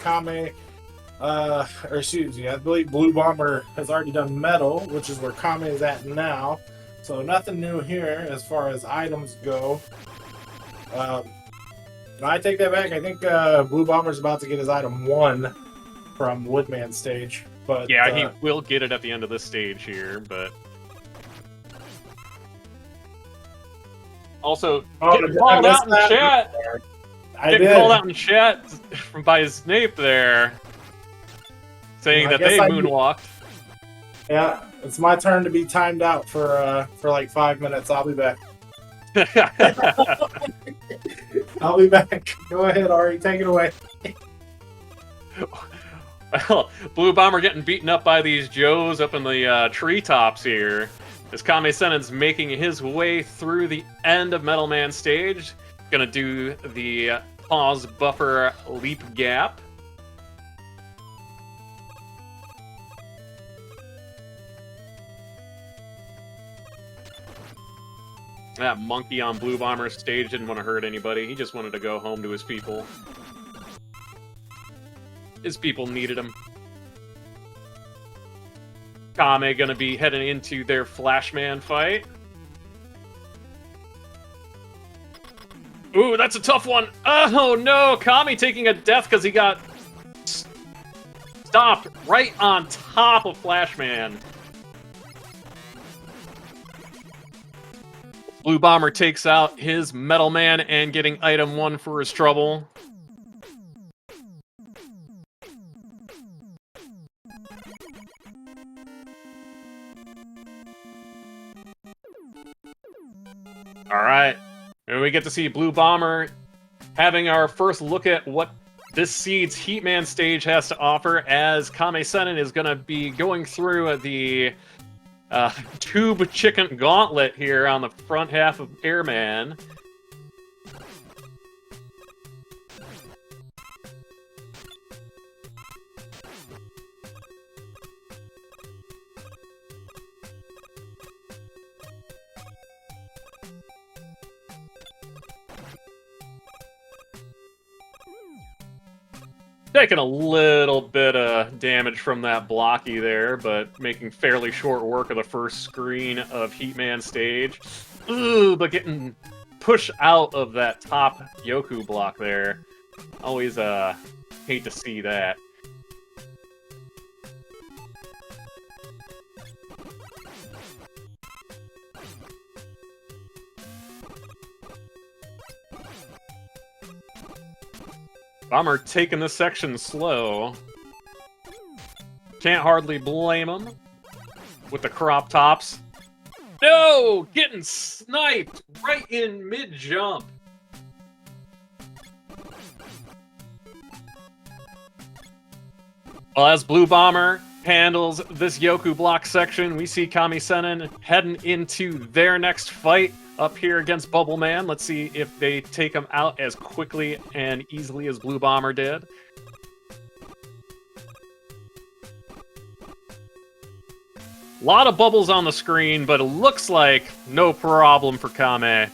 I believe Blue Bomber has already done Metal, which is where Kame is at now. So nothing new here as far as items go. I take that back. I think Blue Bomber's about to get his item 1 from Woodman stage. But yeah, he will get it at the end of this stage here, but... Also, getting called out in chat! Getting called out in chat by Snape there, saying that they moonwalked. Yeah, it's my turn to be timed out for like 5 minutes. I'll be back. I'll be back. Go ahead, Ari. Take it away. Well, Blue Bomber getting beaten up by these Joes up in the treetops here. As Kammesennin's making his way through the end of Metal Man stage. Gonna do the pause buffer leap gap. That monkey on Blue Bomber's stage didn't want to hurt anybody. He just wanted to go home to his people. His people needed him. Kame gonna be heading into their Flashman fight. Ooh, that's a tough one. Oh no, Kame taking a death because he got stopped right on top of Flashman. Blue Bomber takes out his Metal Man and getting item 1 for his trouble. Alright, and we get to see Blue Bomber having our first look at what this seed's Heatman stage has to offer, as Kammesennin is going to be going through the Tube Chicken Gauntlet here on the front half of Airman. Taking a little bit of damage from that blocky there, but making fairly short work of the first screen of Heatman stage. Ooh, but getting pushed out of that top Yoku block there. Always hate to see that. Bomber taking this section slow. Can't hardly blame him with the crop tops. No! Getting sniped right in mid-jump. Well, as Blue Bomber handles this Yoku block section, we see Kammesennin heading into their next fight up here against Bubble Man. Let's see if they take him out as quickly and easily as Blue Bomber did. A lot of bubbles on the screen, but it looks like no problem for Kame.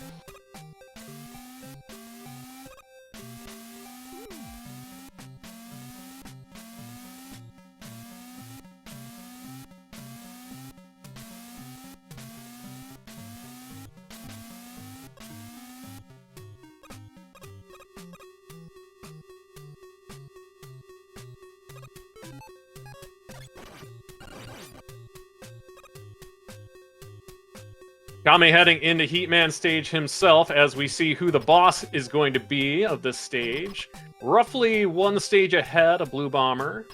Kame heading into Heatman stage himself as we see who the boss is going to be of this stage. Roughly one stage ahead of Blue Bomber.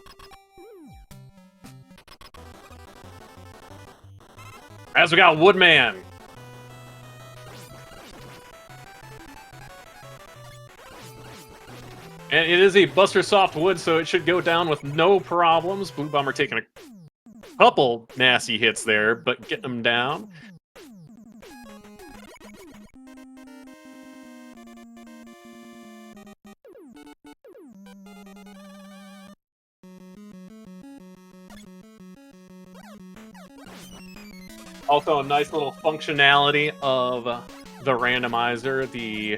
As we got Woodman. And it is a Buster Soft Wood, so it should go down with no problems. Blue Bomber taking a couple nasty hits there, but getting them down. Also, a nice little functionality of the randomizer. The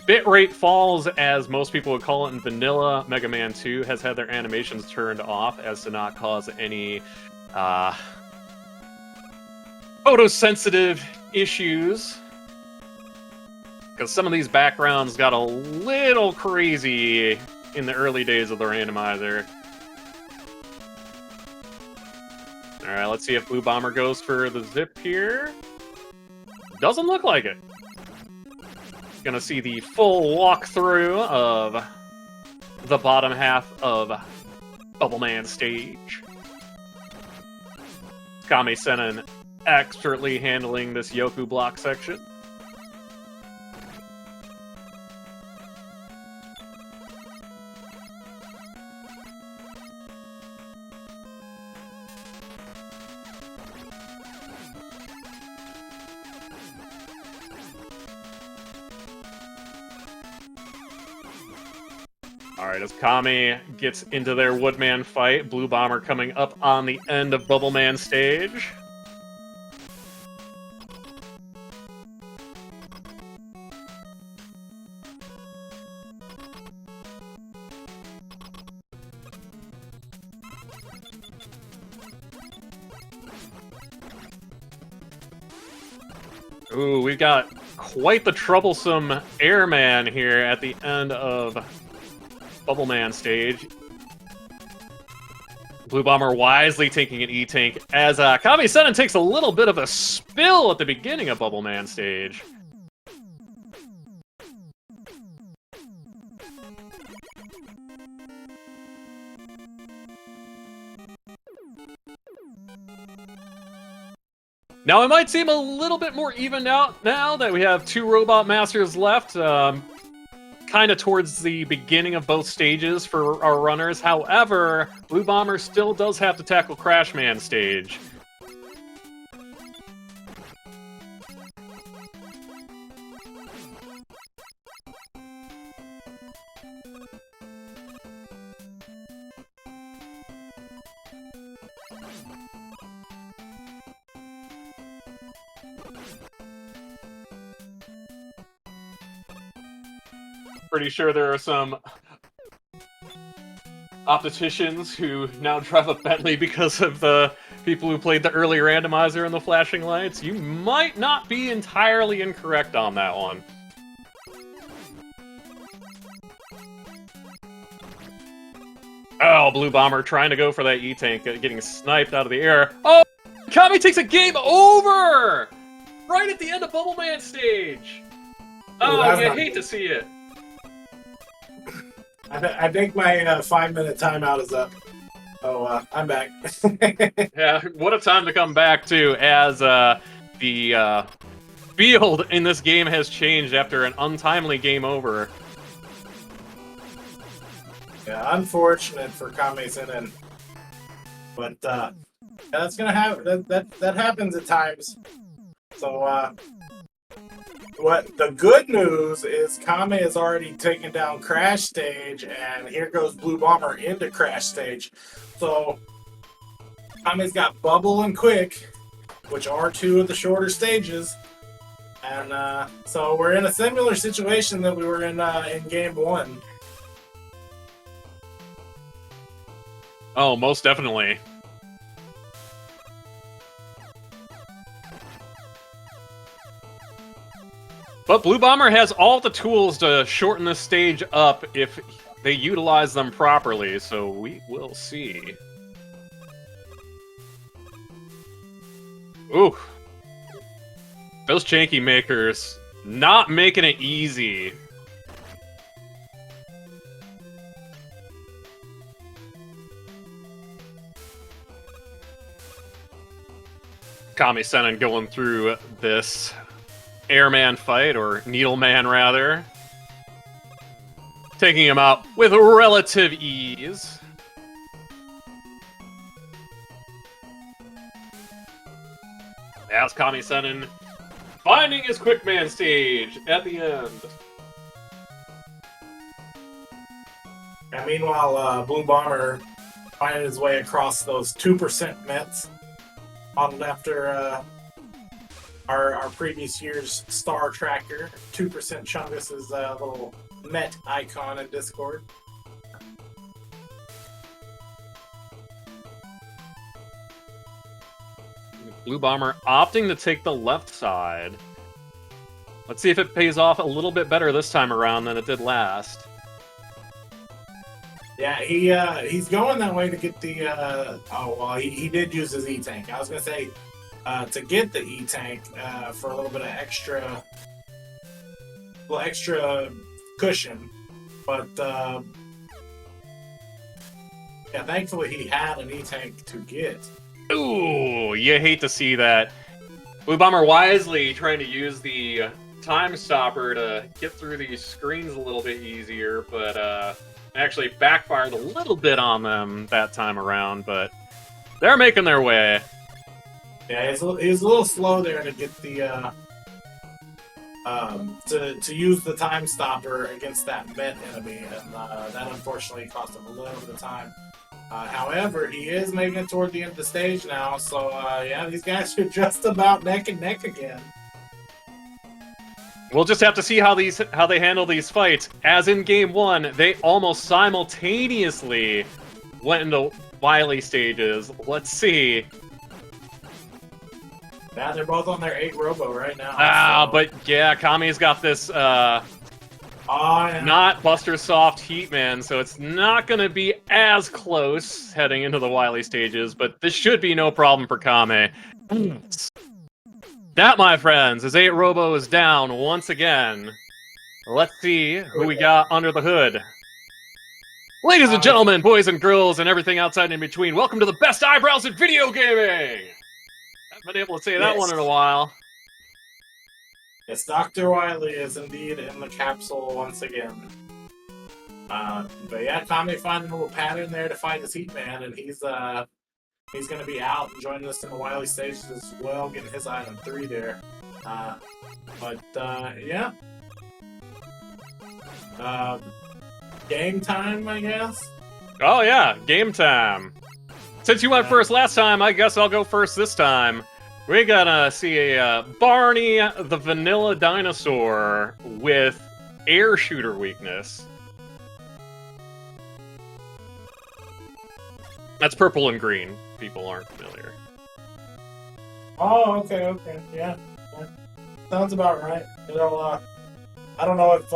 bitrate falls, as most people would call it in vanilla Mega Man 2, has had their animations turned off as to not cause any photosensitive issues. Because some of these backgrounds got a little crazy in the early days of the randomizer. Alright, let's see if Blue Bomber goes for the zip here. Doesn't look like it. Gonna see the full walkthrough of the bottom half of Bubble Man stage. Kammesennin expertly handling this Yoku block section. Alright, as Kame gets into their Woodman fight, Blue Bomber coming up on the end of Bubble Man stage. Ooh, we've got quite the troublesome airman here at the end of Bubble Man stage. Blue Bomber wisely taking an E-Tank as Kammesennin takes a little bit of a spill at the beginning of Bubble Man stage. Now, it might seem a little bit more evened out now that we have two Robot Masters left. Kind of towards the beginning of both stages for our runners. However, Blue Bomber still does have to tackle Crash Man stage. Pretty sure there are some opticians who now drive a Bentley because of the people who played the early randomizer and the flashing lights, you might not be entirely incorrect on that one. Oh, Blue Bomber trying to go for that E-Tank, getting sniped out of the air. Oh, Kami takes a game over! Right at the end of Bubble Man stage! Oh, you hate to see it. I think my 5-minute timeout is up. Oh, I'm back. Yeah, what a time to come back to, as the field in this game has changed after an untimely game over. Yeah, unfortunate for Kammesennin. But yeah, that's gonna happen. That happens at times. So what the good news is, Kame has already taken down Crash Stage, and here goes Blue Bomber into Crash Stage. So Kame's got Bubble and Quick, which are two of the shorter stages. And so we're in a similar situation that we were in Game 1. Oh, most definitely. But Blue Bomber has all the tools to shorten this stage up if they utilize them properly, so we will see. Ooh. Those Janky makers not making it easy. Kammesennin going through this Airman fight, or Needleman rather. Taking him out with relative ease. As Kammesennin finding his Quickman stage at the end. And meanwhile, Blue Bomber finding his way across those 2% Mets, modeled after our previous year's Star Tracker. 2% Chungus is a little Met icon in Discord. Blue Bomber opting to take the left side. Let's see if it pays off a little bit better this time around than it did last. Yeah, he's going that way to get the oh well, he did use his E-Tank. I was gonna say to get the E-Tank for a little bit of extra cushion, but yeah, thankfully he had an E-Tank to get. Ooh, you hate to see that. Blue Bomber wisely trying to use the time stopper to get through these screens a little bit easier, but actually backfired a little bit on them that time around, but they're making their way. Yeah, he's a little slow there to get the to use the time stopper against that Met enemy, and that unfortunately cost him a little bit of time. However, he is making it toward the end of the stage now, so yeah, these guys are just about neck and neck again. We'll just have to see how they handle these fights. As in Game 1, they almost simultaneously went into Wily stages. Let's see. Yeah, they're both on their 8 Robo right now. So. But yeah, Kami's got this yeah. not Buster Soft Heatman, so it's not going to be as close heading into the Wily stages, but this should be no problem for Kame. That, my friends, is 8 Robo is down once again. Let's see who we got under the hood. Ladies and gentlemen, boys and girls, and everything outside and in between, welcome to the best eyebrows in video gaming! Haven't been able to say that one in a while. Yes, Dr. Wily is indeed in the capsule once again. But yeah, Kami finding a little pattern there to fight his Heatman, and he's going to be out and joining us in the Wily stages as well, getting his item 3 there. Yeah. Game time, I guess? Oh yeah, game time. Since you went first last time, I guess I'll go first this time. We're gonna see a Barney the Vanilla Dinosaur with air shooter weakness. That's purple and green. People aren't familiar. Oh, okay, yeah. Sounds about right. You know, I don't know if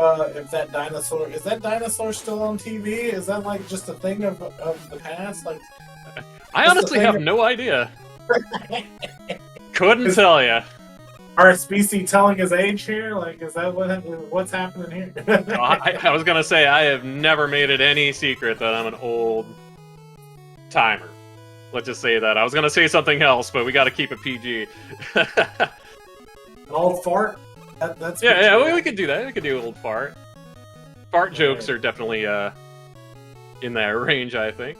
that dinosaur is that dinosaur still on TV? Is that like just a thing of the past? Like, I honestly have no idea. Couldn't tell you. Our species telling his age here? Like, is that what's happening here? I was gonna say I have never made it any secret that I'm an old timer. Let's just say that. I was gonna say something else, but we got to keep it PG. An old fart? That's yeah. We could do that. We could do old fart. Fart jokes are definitely in that range, I think.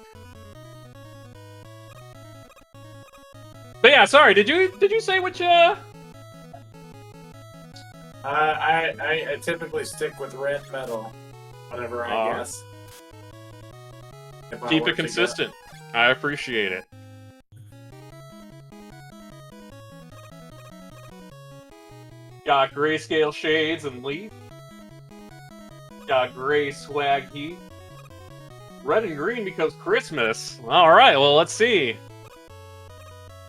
But yeah, sorry. Did you say which? I typically stick with red metal whenever I guess. Keep it consistent. I appreciate it. Got grayscale shades and leaf. Got gray swag heat. Red and green because Christmas. All right, well, let's see.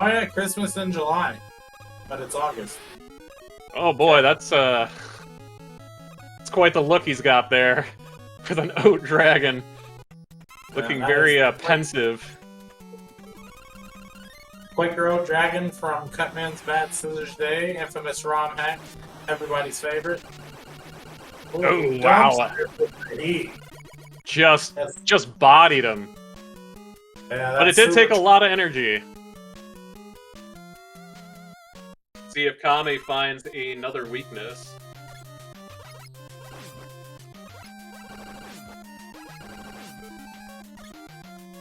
Oh yeah, Christmas in July, but it's August. Oh boy, that's quite the look he's got there with an oat dragon, looking very pensive. Quaker Oat Dragon from Cutman's Bad Scissors Day, infamous ROM hack, everybody's favorite. Ooh, oh wow! Just bodied him. Yeah, but it did take a lot of energy. See if Kame finds another weakness.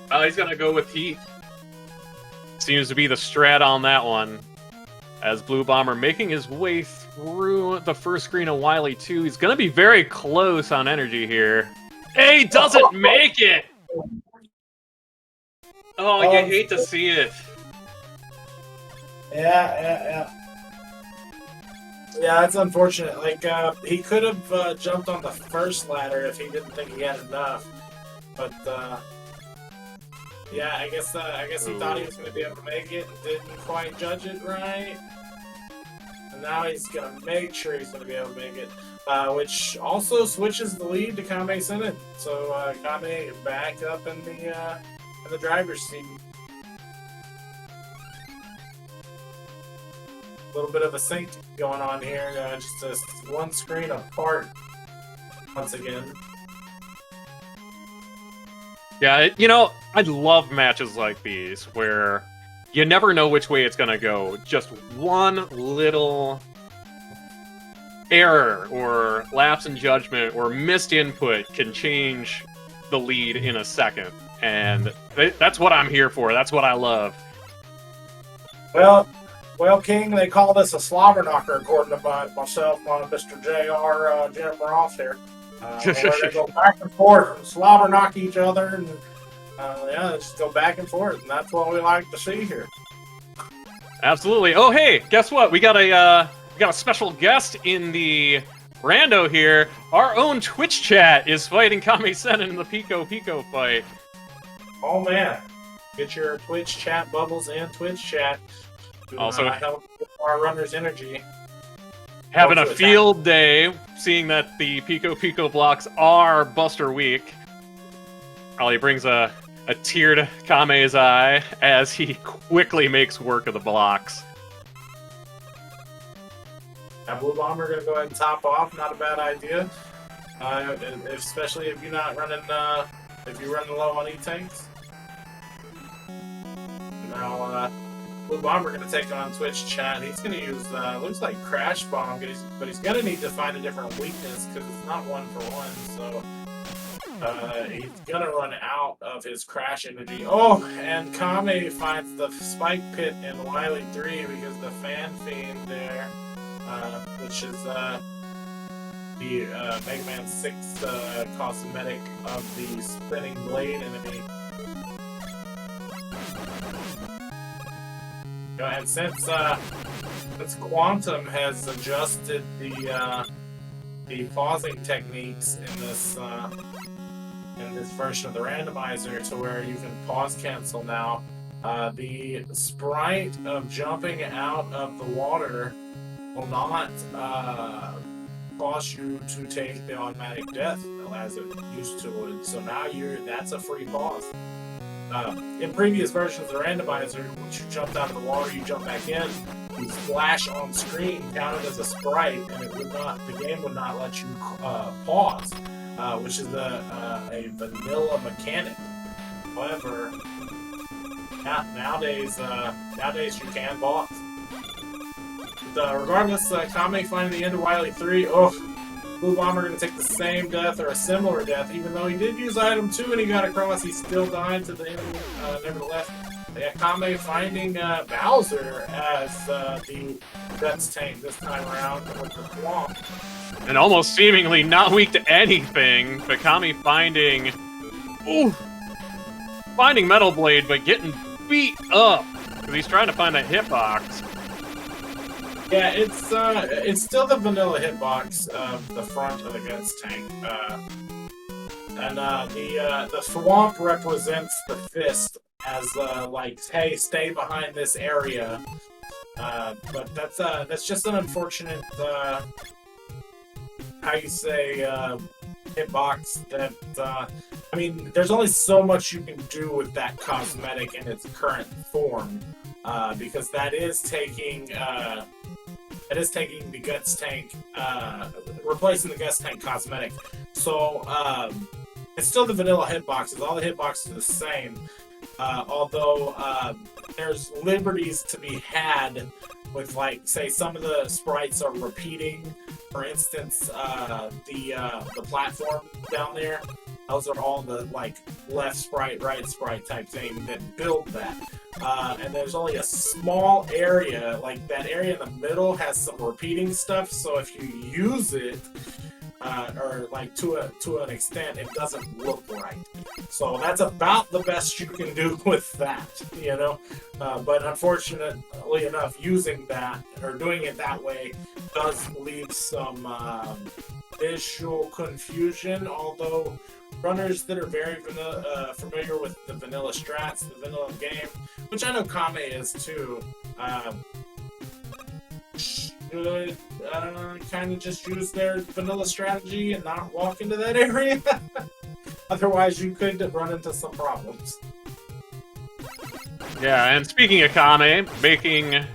Oh, he's gonna go with heat. Seems to be the strat on that one. As Blue Bomber making his way through the first screen of Wily 2. He's gonna be very close on energy here. Hey, doesn't make it! Oh, you hate to see it. Yeah, it's unfortunate. Like, he could have jumped on the first ladder if he didn't think he had enough. But, yeah, I guess he thought he was going to be able to make it and didn't quite judge it right. And now he's going to make sure he's going to be able to make it. Which also switches the lead to Kammesennin. So, Kame back up in the driver's seat. A little bit of a sync going on here, just one screen apart once again. Yeah, you know, I love matches like these where you never know which way it's gonna go. Just one little error or lapse in judgment or missed input can change the lead in a second. And that's what I'm here for. That's what I love. Well, King, they call this a slobber knocker, according to myself, Mr. J.R. Jim Ross here. Where they go back and forth and slobber knock each other, and yeah, just go back and forth, and that's what we like to see here. Absolutely. Oh, hey, guess what? We got a special guest in the rando here. Our own Twitch chat is fighting Kammesennin in the Pico fight. Oh man, get your Twitch chat bubbles and Twitch chat. Also, help our runners' energy. Having a field day, seeing that the Pico blocks are Buster Weak. Probably brings a tear to Kame's eye as he quickly makes work of the blocks. Now, Blue Bomber gonna go ahead and top off. Not a bad idea, especially if you're not running. If you're running low on E-tanks. Now, Blue Bomber gonna take on Twitch chat. He's gonna use looks like Crash Bomb, but he's gonna need to find a different weakness because it's not 1-for-1. So he's gonna run out of his crash energy. Oh, and Kame finds the spike pit in Wily 3 because the Fan Fiend there, which is the Mega Man 6 cosmetic of the spinning blade enemy. And since Quantum has adjusted the pausing techniques in this in this version of the randomizer to where you can pause cancel now. The sprite of jumping out of the water will not cause you to take the automatic death as it used to would. So now that's a free pause. In previous versions of the randomizer, once you jumped out of the water, you jump back in, you flash on screen, counted as a sprite, and the game would not let you pause, which is a vanilla mechanic. However, nowadays you can pause. But, regardless, Kame finding the end of Wily 3. Blue Bomber going to take the same death or a similar death, even though he did use item 2 and he got across, he still died to the enemy, nevertheless. Yeah, Kame finding Bowser as the Guts tank this time around with the swamp. And almost seemingly not weak to anything, but Kame finding Metal Blade, but getting beat up because he's trying to find a hitbox. Yeah, it's still the vanilla hitbox of the front of the Guts tank, and the swamp represents the fist as like, hey, stay behind this area. But that's just an unfortunate how you say hitbox that I mean, there's only so much you can do with that cosmetic in its current form, because that is taking the Guts tank, replacing the Guts tank cosmetic. So it's still the vanilla hitboxes. All the hitboxes are the same. Although there's liberties to be had with, like, say, some of the sprites are repeating. For instance, the platform down there. Those are all the, like, left sprite, right sprite type thing that build that. And there's only a small area, like that area in the middle has some repeating stuff, so if you use it, or like to an extent, it doesn't look right. So that's about the best you can do with that, you know? But unfortunately enough, using that, or doing it that way, does leave some visual confusion, although runners that are very familiar with the vanilla strats, the vanilla game, which I know Kame is too, should kind of just use their vanilla strategy and not walk into that area. Otherwise, you could run into some problems. Yeah, and speaking of Kame, making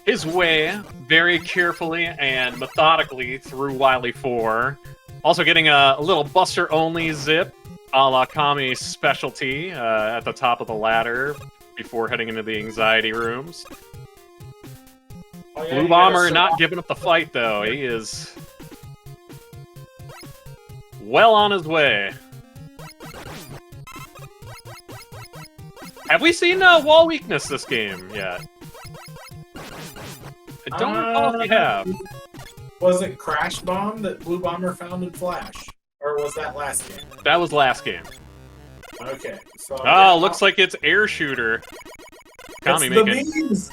his way very carefully and methodically through Wily 4. Also getting a little Buster-only zip, a la Kame's specialty, at the top of the ladder before heading into the anxiety rooms. Oh, yeah, Blue Bomber not giving up the fight, though. He is well on his way. Have we seen wall weakness this game yet? I don't recall if we have. Was it Crash Bomb that Blue Bomber found in Flash? Or was that last game? That was last game. Okay, so... Oh, looks like it's Air Shooter. Kame the making bees!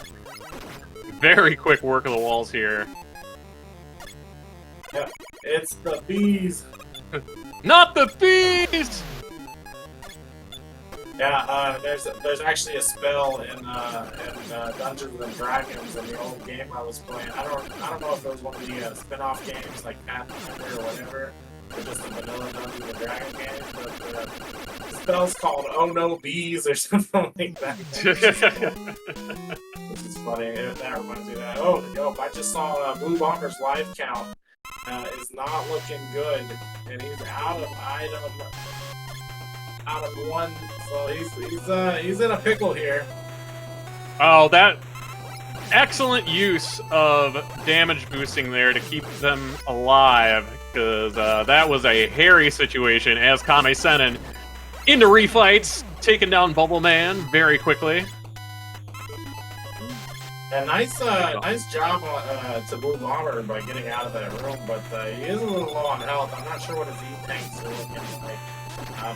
very quick work of the walls here. Yeah, it's the bees! Not the bees! Yeah, there's actually a spell in Dungeons and Dragons in the old game I was playing. I don't know if it was one of the spin-off games like Pathfinder or whatever, or just a vanilla Dungeons and Dragons game. But the spell's called "Oh No Bees" or something like that. Which is funny. That reminds me of that. Oh, yo! I just saw Blue Bomber's life count is not looking good, and he's out of one, so he's in a pickle here. Oh, that excellent use of damage boosting there to keep them alive, because that was a hairy situation as Kammesennin into refights, taking down Bubble Man very quickly. And nice job to Blue Bomber by getting out of that room, but he is a little low on health. I'm not sure what his E-tanks are looking like.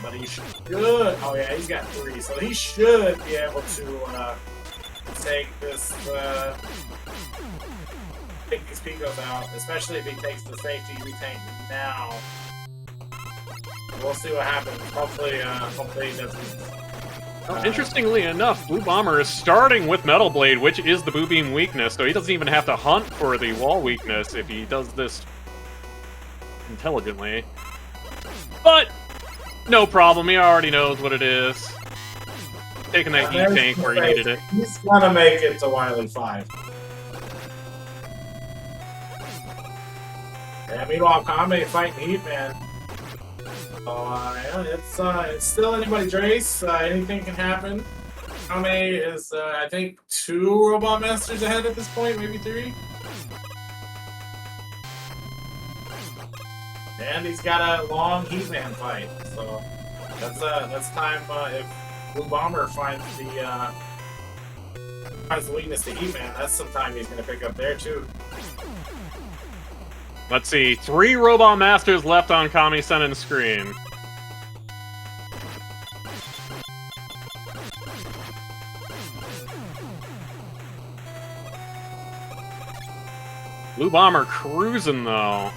But he should... Oh yeah, he's got 3, so he should be able to take this... take these Picos out, especially if he takes the safety tank now. we'll see what happens. Hopefully he doesn't. Interestingly enough, Blue Bomber is starting with Metal Blade, which is the Boo Beam weakness, so he doesn't even have to hunt for the wall weakness if he does this intelligently. But no problem, he already knows what it is. Taking that E-Tank where he needed it. He's gonna make it to Wily 5. And meanwhile, Kame fighting Heat Man. Yeah, it's still anybody's race. Anything can happen. Kame is, I think, 2 Robot Masters ahead at this point, maybe 3. And he's got a long Heat Man fight, so that's time if Blue Bomber finds the weakness to Heat Man. That's some time he's gonna pick up there too. Let's see, 3 Robot Masters left on Kammesennin's screen. Blue Bomber cruising though.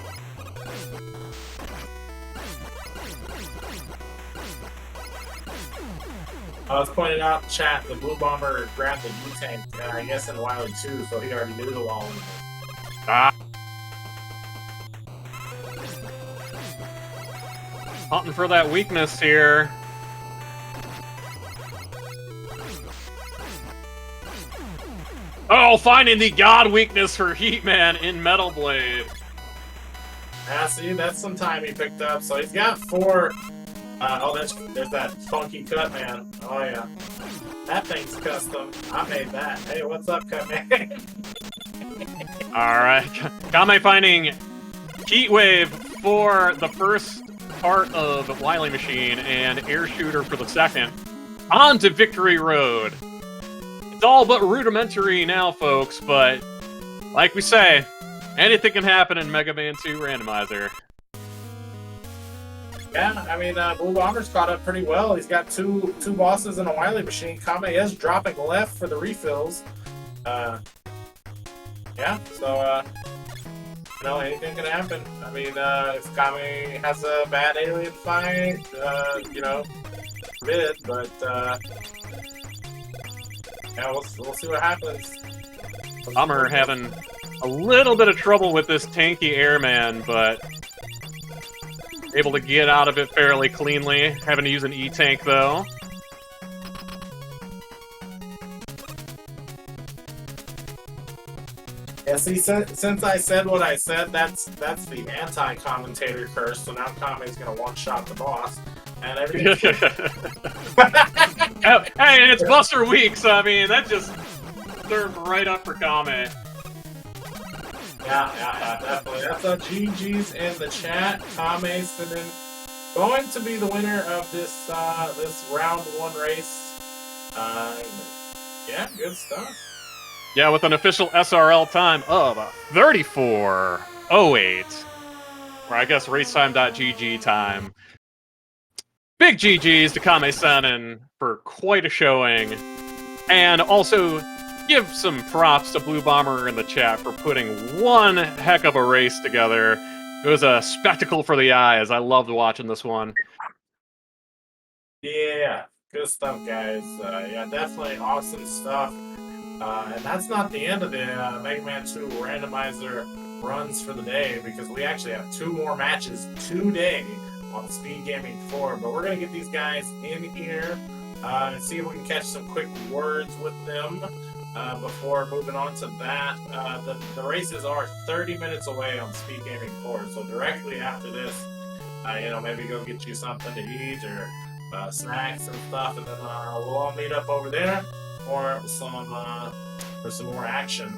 I was pointed out in chat, the Blue Bomber grabbed the U-Tank, I guess in Wily 2, so he already knew the wall. Ah. Hunting for that weakness here. Oh, finding the God weakness for Heat Man in Metal Blade. Yeah, see, that's some time he picked up. So he's got 4. There's that funky cut man. Oh yeah, that thing's custom. I made that. Hey, what's up, cut man? All right, Kame finding Heat Wave for the first part of Wily Machine and Air Shooter for the second. On to Victory Road. It's all but rudimentary now, folks, but like we say, anything can happen in Mega Man 2 Randomizer. Yeah, I mean, Blue Bomber's caught up pretty well. He's got two bosses in a Wily Machine. Kame is dropping left for the refills. Yeah, so, anything can happen. I mean, if Kame has a bad alien fight, forbid, but, yeah, we'll see what happens. Bomber having a little bit of trouble with this tanky airman, but able to get out of it fairly cleanly. Having to use an E-Tank, though. Yeah, see, since I said what I said, that's the anti-commentator curse, so now Kame's gonna one-shot the boss, and everything's Hey, and it's Buster Week, so I mean, that just served right up for Kame. Yeah, definitely. That's GG's in the chat. Kammesennin going to be the winner of this this round 1 race. Yeah, good stuff. Yeah, with an official SRL time of 34:08, or I guess racetime.gg time. Big GG's to Kammesennin for quite a showing, and also give some props to Blue Bomber in the chat for putting one heck of a race together. It was a spectacle for the eyes. I loved watching this one. Yeah, good stuff, guys. Yeah, definitely awesome stuff. And that's not the end of the Mega Man 2 randomizer runs for the day, because we actually have 2 more matches today on Speedgaming 4. But we're going to get these guys in here and see if we can catch some quick words with them. Before moving on to that, the races are 30 minutes away on Speedgaming 4, so directly after this, maybe go get you something to eat or snacks and stuff, and then we'll all meet up over there for some more action.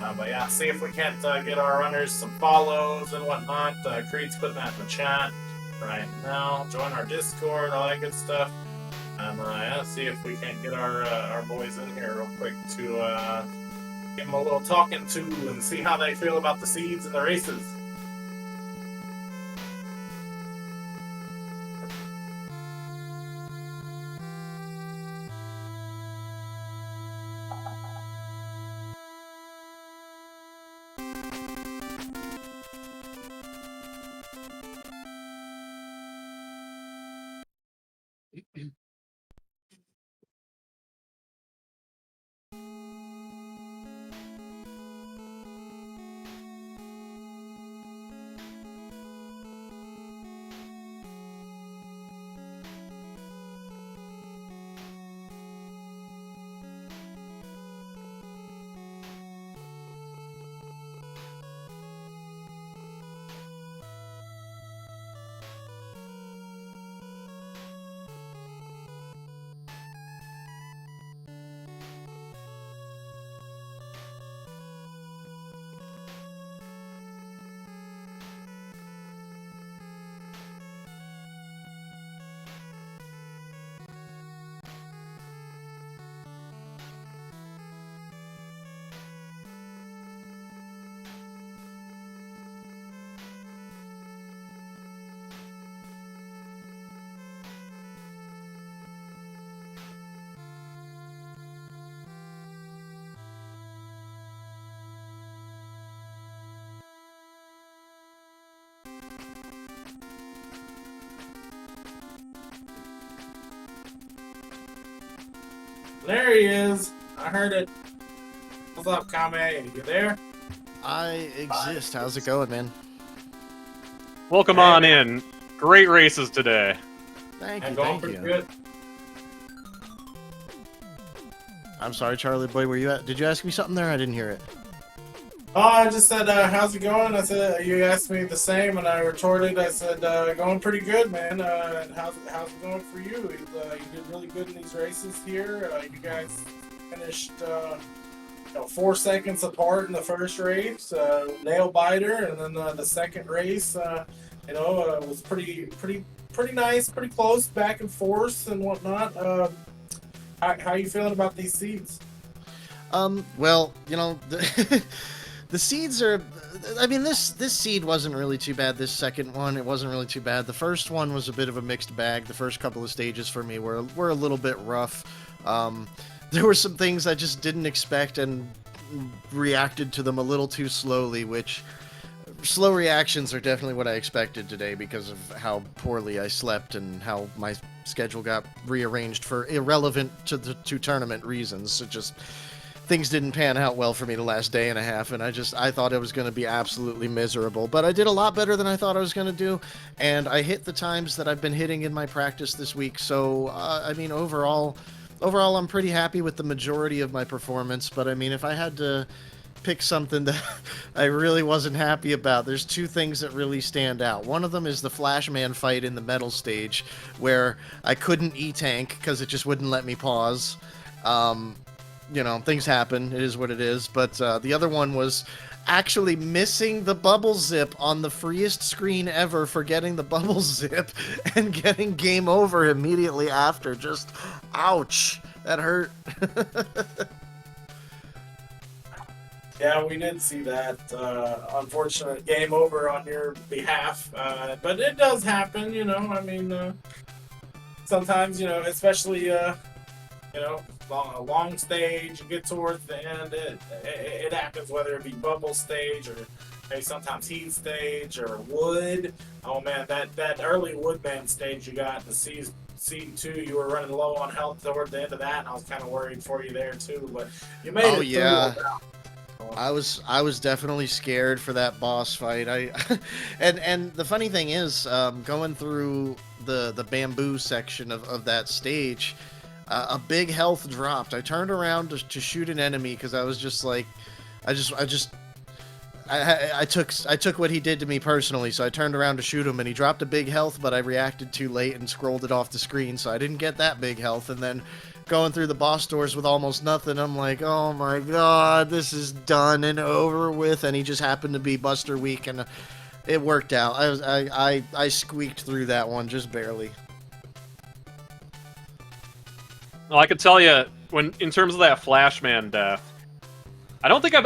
But yeah, see if we can't get our runners some follows and whatnot. Creed's putting that in the chat right now. Join our Discord, all that good stuff. Yeah, see if we can't get our boys in here real quick to give them a little talking to and see how they feel about the seeds and the races. There he is. I heard it. What's up, Kame? You there? I exist. How's it going, man? Welcome on in. Great races today. Thank I'm you. going Thank pretty you. good. I'm sorry, Charlie boy. Where you at? Did you ask me something there? I didn't hear it. Oh, I just said, how's it going? I said, you asked me the same, and I retorted, I said, going pretty good, man. How's it going for you? You did really good in these races here. You guys finished 4 seconds apart in the first race, nail biter, and then the second race, was pretty nice, pretty close, back and forth and whatnot. How you feeling about these seeds? Well, the seeds are. I mean, this seed wasn't really too bad. This second one, it wasn't really too bad. The first one was a bit of a mixed bag. The first couple of stages for me were a little bit rough. There were some things I just didn't expect and reacted to them a little too slowly, which slow reactions are definitely what I expected today because of how poorly I slept and how my schedule got rearranged for irrelevant to tournament reasons. It just things didn't pan out well for me the last day and a half, and I thought it was going to be absolutely miserable. But I did a lot better than I thought I was going to do, and I hit the times that I've been hitting in my practice this week. So, I mean, overall, I'm pretty happy with the majority of my performance. But I mean, if I had to pick something that I really wasn't happy about, there's 2 things that really stand out. One of them is the Flashman fight in the metal stage, where I couldn't E-tank because it just wouldn't let me pause. Things happen. It is what it is. But the other one was actually missing the bubble zip on the freest screen ever, forgetting the bubble zip and getting game over immediately after. Just, ouch. That hurt. Yeah, we did see that unfortunate game over on your behalf. But it does happen, I mean, sometimes, especially, a long stage, you get towards the end, it happens, whether it be bubble stage or maybe sometimes heat stage or wood. Oh man, that early woodman stage you got in the season 2, you were running low on health toward the end of that, and I was kind of worried for you there too, but you made it yeah. through. I was definitely scared for that boss fight. And the funny thing is, going through the bamboo section of that stage, a big health dropped. I turned around to shoot an enemy because I was just like, I took what he did to me personally. So I turned around to shoot him, and he dropped a big health, but I reacted too late and scrolled it off the screen, so I didn't get that big health. And then going through the boss doors with almost nothing, I'm like, oh my god, this is done and over with. And he just happened to be Buster Week, and it worked out. I squeaked through that one just barely. Well, I could tell you, in terms of that Flashman death, I don't think I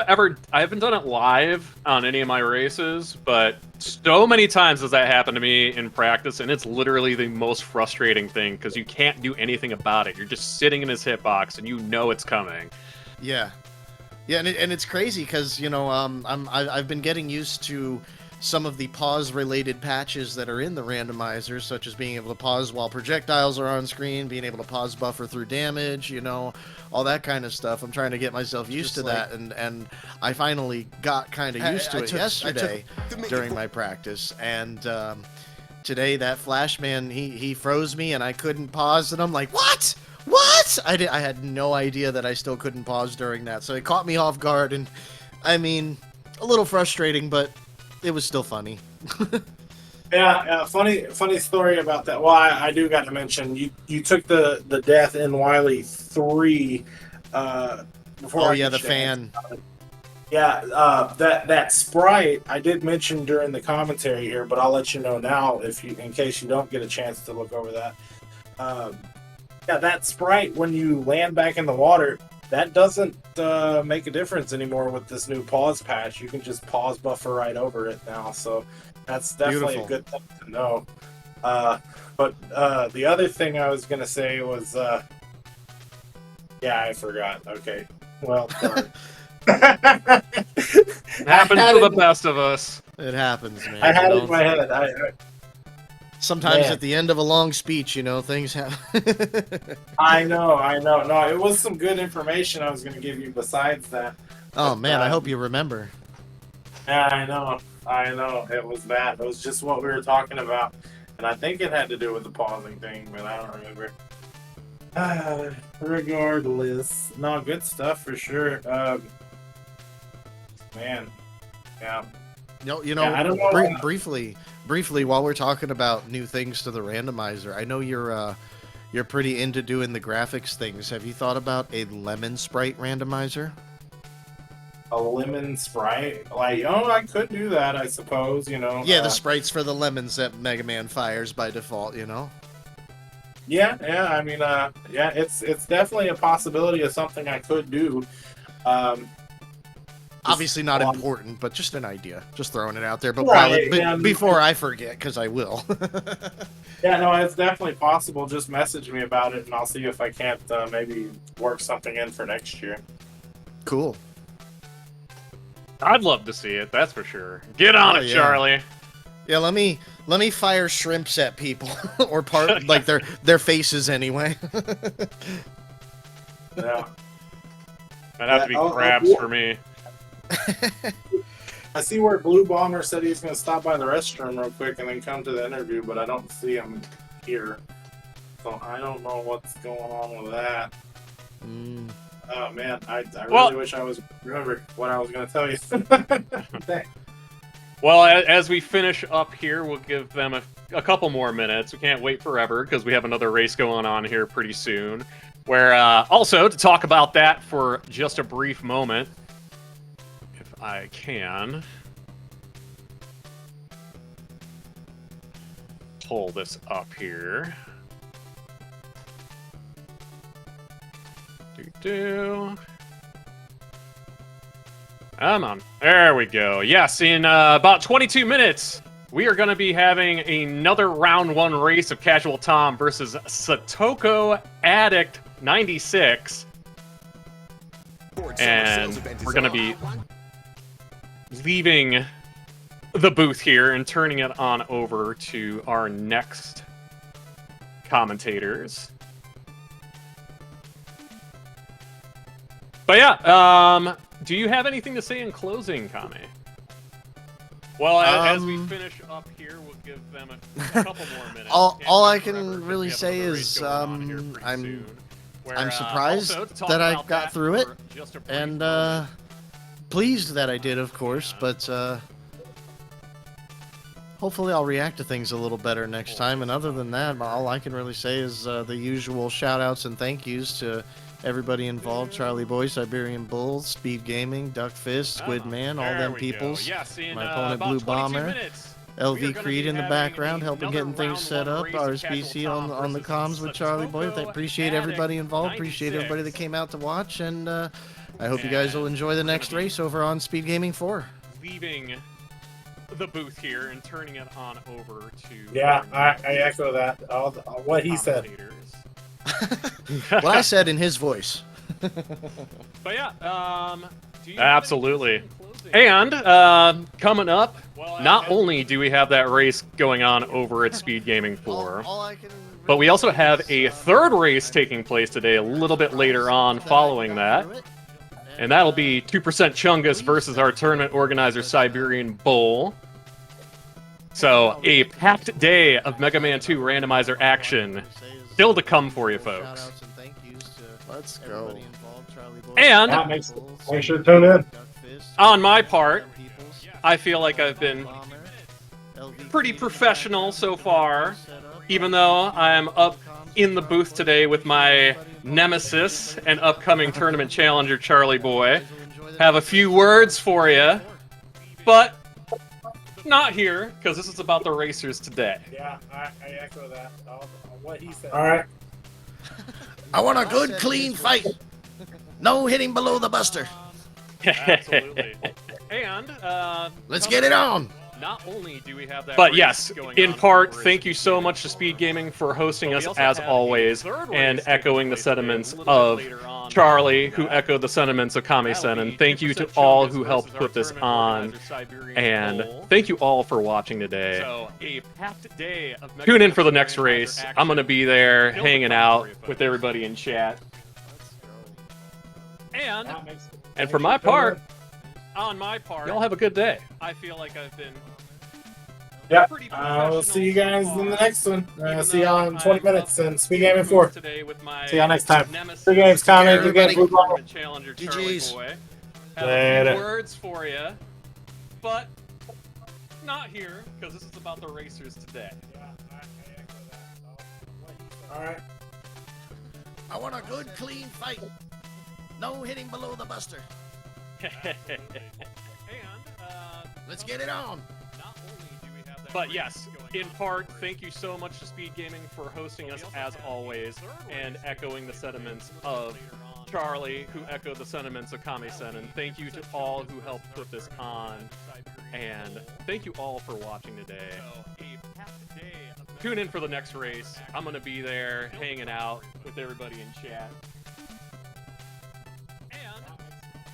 haven't done it live on any of my races, but so many times has that happened to me in practice, and it's literally the most frustrating thing because you can't do anything about it. You're just sitting in his hitbox, and you know it's coming. Yeah, and it's crazy because I've been getting used to some of the pause-related patches that are in the randomizer, such as being able to pause while projectiles are on screen, being able to pause buffer through damage, you know, all that kind of stuff. I'm trying to get myself used to that, and I finally got kind of used to it yesterday during my practice, and today that Flashman, he froze me, and I couldn't pause, and I'm like, what? What? I had no idea that I still couldn't pause during that, so it caught me off guard, and I mean, a little frustrating, but it was still funny. Yeah, funny story about that. Well, I do got to mention you took the death in Wily 3 before. Oh yeah, the fan. Yeah, that sprite I did mention during the commentary here, but I'll let you know now in case you don't get a chance to look over that. Yeah, that sprite when you land back in the water, that doesn't make a difference anymore with this new pause patch. You can just pause buffer right over it now, so that's definitely a good thing to know. But the other thing I was gonna say was, yeah, I forgot. Okay, well, darn. Happens to the best of us. It happens, man. I had it in my head. Sometimes Man. at the end of a long speech, you know, things happen. I know. No, it was some good information I was going to give you besides that. Oh But, man, I hope you remember. Yeah, I know. It was that. It was just what we were talking about. And I think it had to do with the pausing thing, but I don't remember. Regardless. No, good stuff for sure. Man. Yeah. You know, Yeah, I don't know. Briefly, while we're talking about new things to the randomizer, I know you're pretty into doing the graphics things. Have you thought about a lemon sprite randomizer? A lemon sprite? Like, oh, I could do that, I suppose, you know. Yeah, the sprites for the lemons that Mega Man fires by default, you know? Yeah, I mean, yeah, it's definitely a possibility of something I could do. Obviously not important, but just an idea. Just throwing it out there, but Right, probably yeah, before I forget, because I will. Yeah, no, it's definitely possible. Just message me about it, and I'll see if I can't maybe work something in for next year. Cool. I'd love to see it, that's for sure. Get on it, yeah. Charlie. Yeah, let me fire shrimps at people, or like their faces anyway. Yeah. That'd have to be crabs for me. I see where Blue Bomber said he's going to stop by the restroom real quick and then come to the interview, but I don't see him here. So I don't know what's going on with that. Oh, man. I really wish I was remember what I was going to tell you. Thanks. Well, as we finish up here, we'll give them a couple more minutes. We can't wait forever because we have another race going on here pretty soon. Where, also, to talk about that for just a brief moment, if I can pull this up here. Come on. There we go. Yes, in about 22 minutes, we are going to be having another round 1 race of Casual Tom versus Satoko Addict 96. And we're going to be leaving the booth here and turning it on over to our next commentators. But yeah, do you have anything to say in closing, Kame? Well, as we finish up here, we'll give them a couple more minutes. all I can really say is I'm surprised that I got through it, and pleased that I did, of course, but hopefully I'll react to things a little better next time. And other than that, all I can really say is the usual shout-outs and thank yous to everybody involved: Charlie Boy, Siberian Bull, Speed Gaming, Duck Fist, Squid Man, all them peoples, my opponent Blue Bomber, LV Creed in the background helping getting things set up, RSBC on the comms with Charlie Boy. I appreciate everybody involved, appreciate everybody that came out to watch, and I hope you guys will enjoy the next race over on Speed Gaming 4. Leaving the booth here and turning it on over to... Yeah, I echo that. What he said. What I said in his voice. But yeah, do you absolutely. And coming up, not only do we have that race going on over at Speedgaming 4, but we also have a third race taking place today a little bit later on following that. And that'll be 2% Chungus versus our tournament organizer, Siberian Bull. So, a packed day of Mega Man 2 randomizer action still to come for you folks. Let's go. And Make sure to tune in. on my part, I feel like I've been pretty professional so far, even though I'm up in the booth today with my nemesis and upcoming tournament challenger, Charlie Boy. Have a few words for you, but not here, because this is about the racers today. Yeah, I echo that. What he said. All right. I want a good, clean fight. No hitting below the buster. Absolutely. And, Let's get it on. not only do we have that, but yes, in part, thank you so much to Speedgaming for hosting us as always, and echoing the sentiments of Charlie, who echoed the sentiments of Kammesennin. Thank you to all who helped put this on, and thank you all for watching today. Tune in for the next race. I'm going to be there hanging out with everybody in chat. And for my part, y'all have a good day. I feel like I've been Yeah. We'll see you guys in the next one. See y'all in 20 minutes and Speedgaming 4. See y'all next time. Free games, comment, you get challenger, GG's. Boy. Have a Later. few words for you, but not here, because this is about the racers today. Alright. I want a good, clean fight. No hitting below the buster. Let's get it on. But yes, in part, thank you so much to Speedgaming for hosting us as always, and echoing the sentiments of Charlie, who echoed the sentiments of Kammesennin. Thank you to all who helped put this on, and thank you all for watching today. Tune in for the next race. I'm going to be there hanging out with everybody in chat.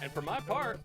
And for my part,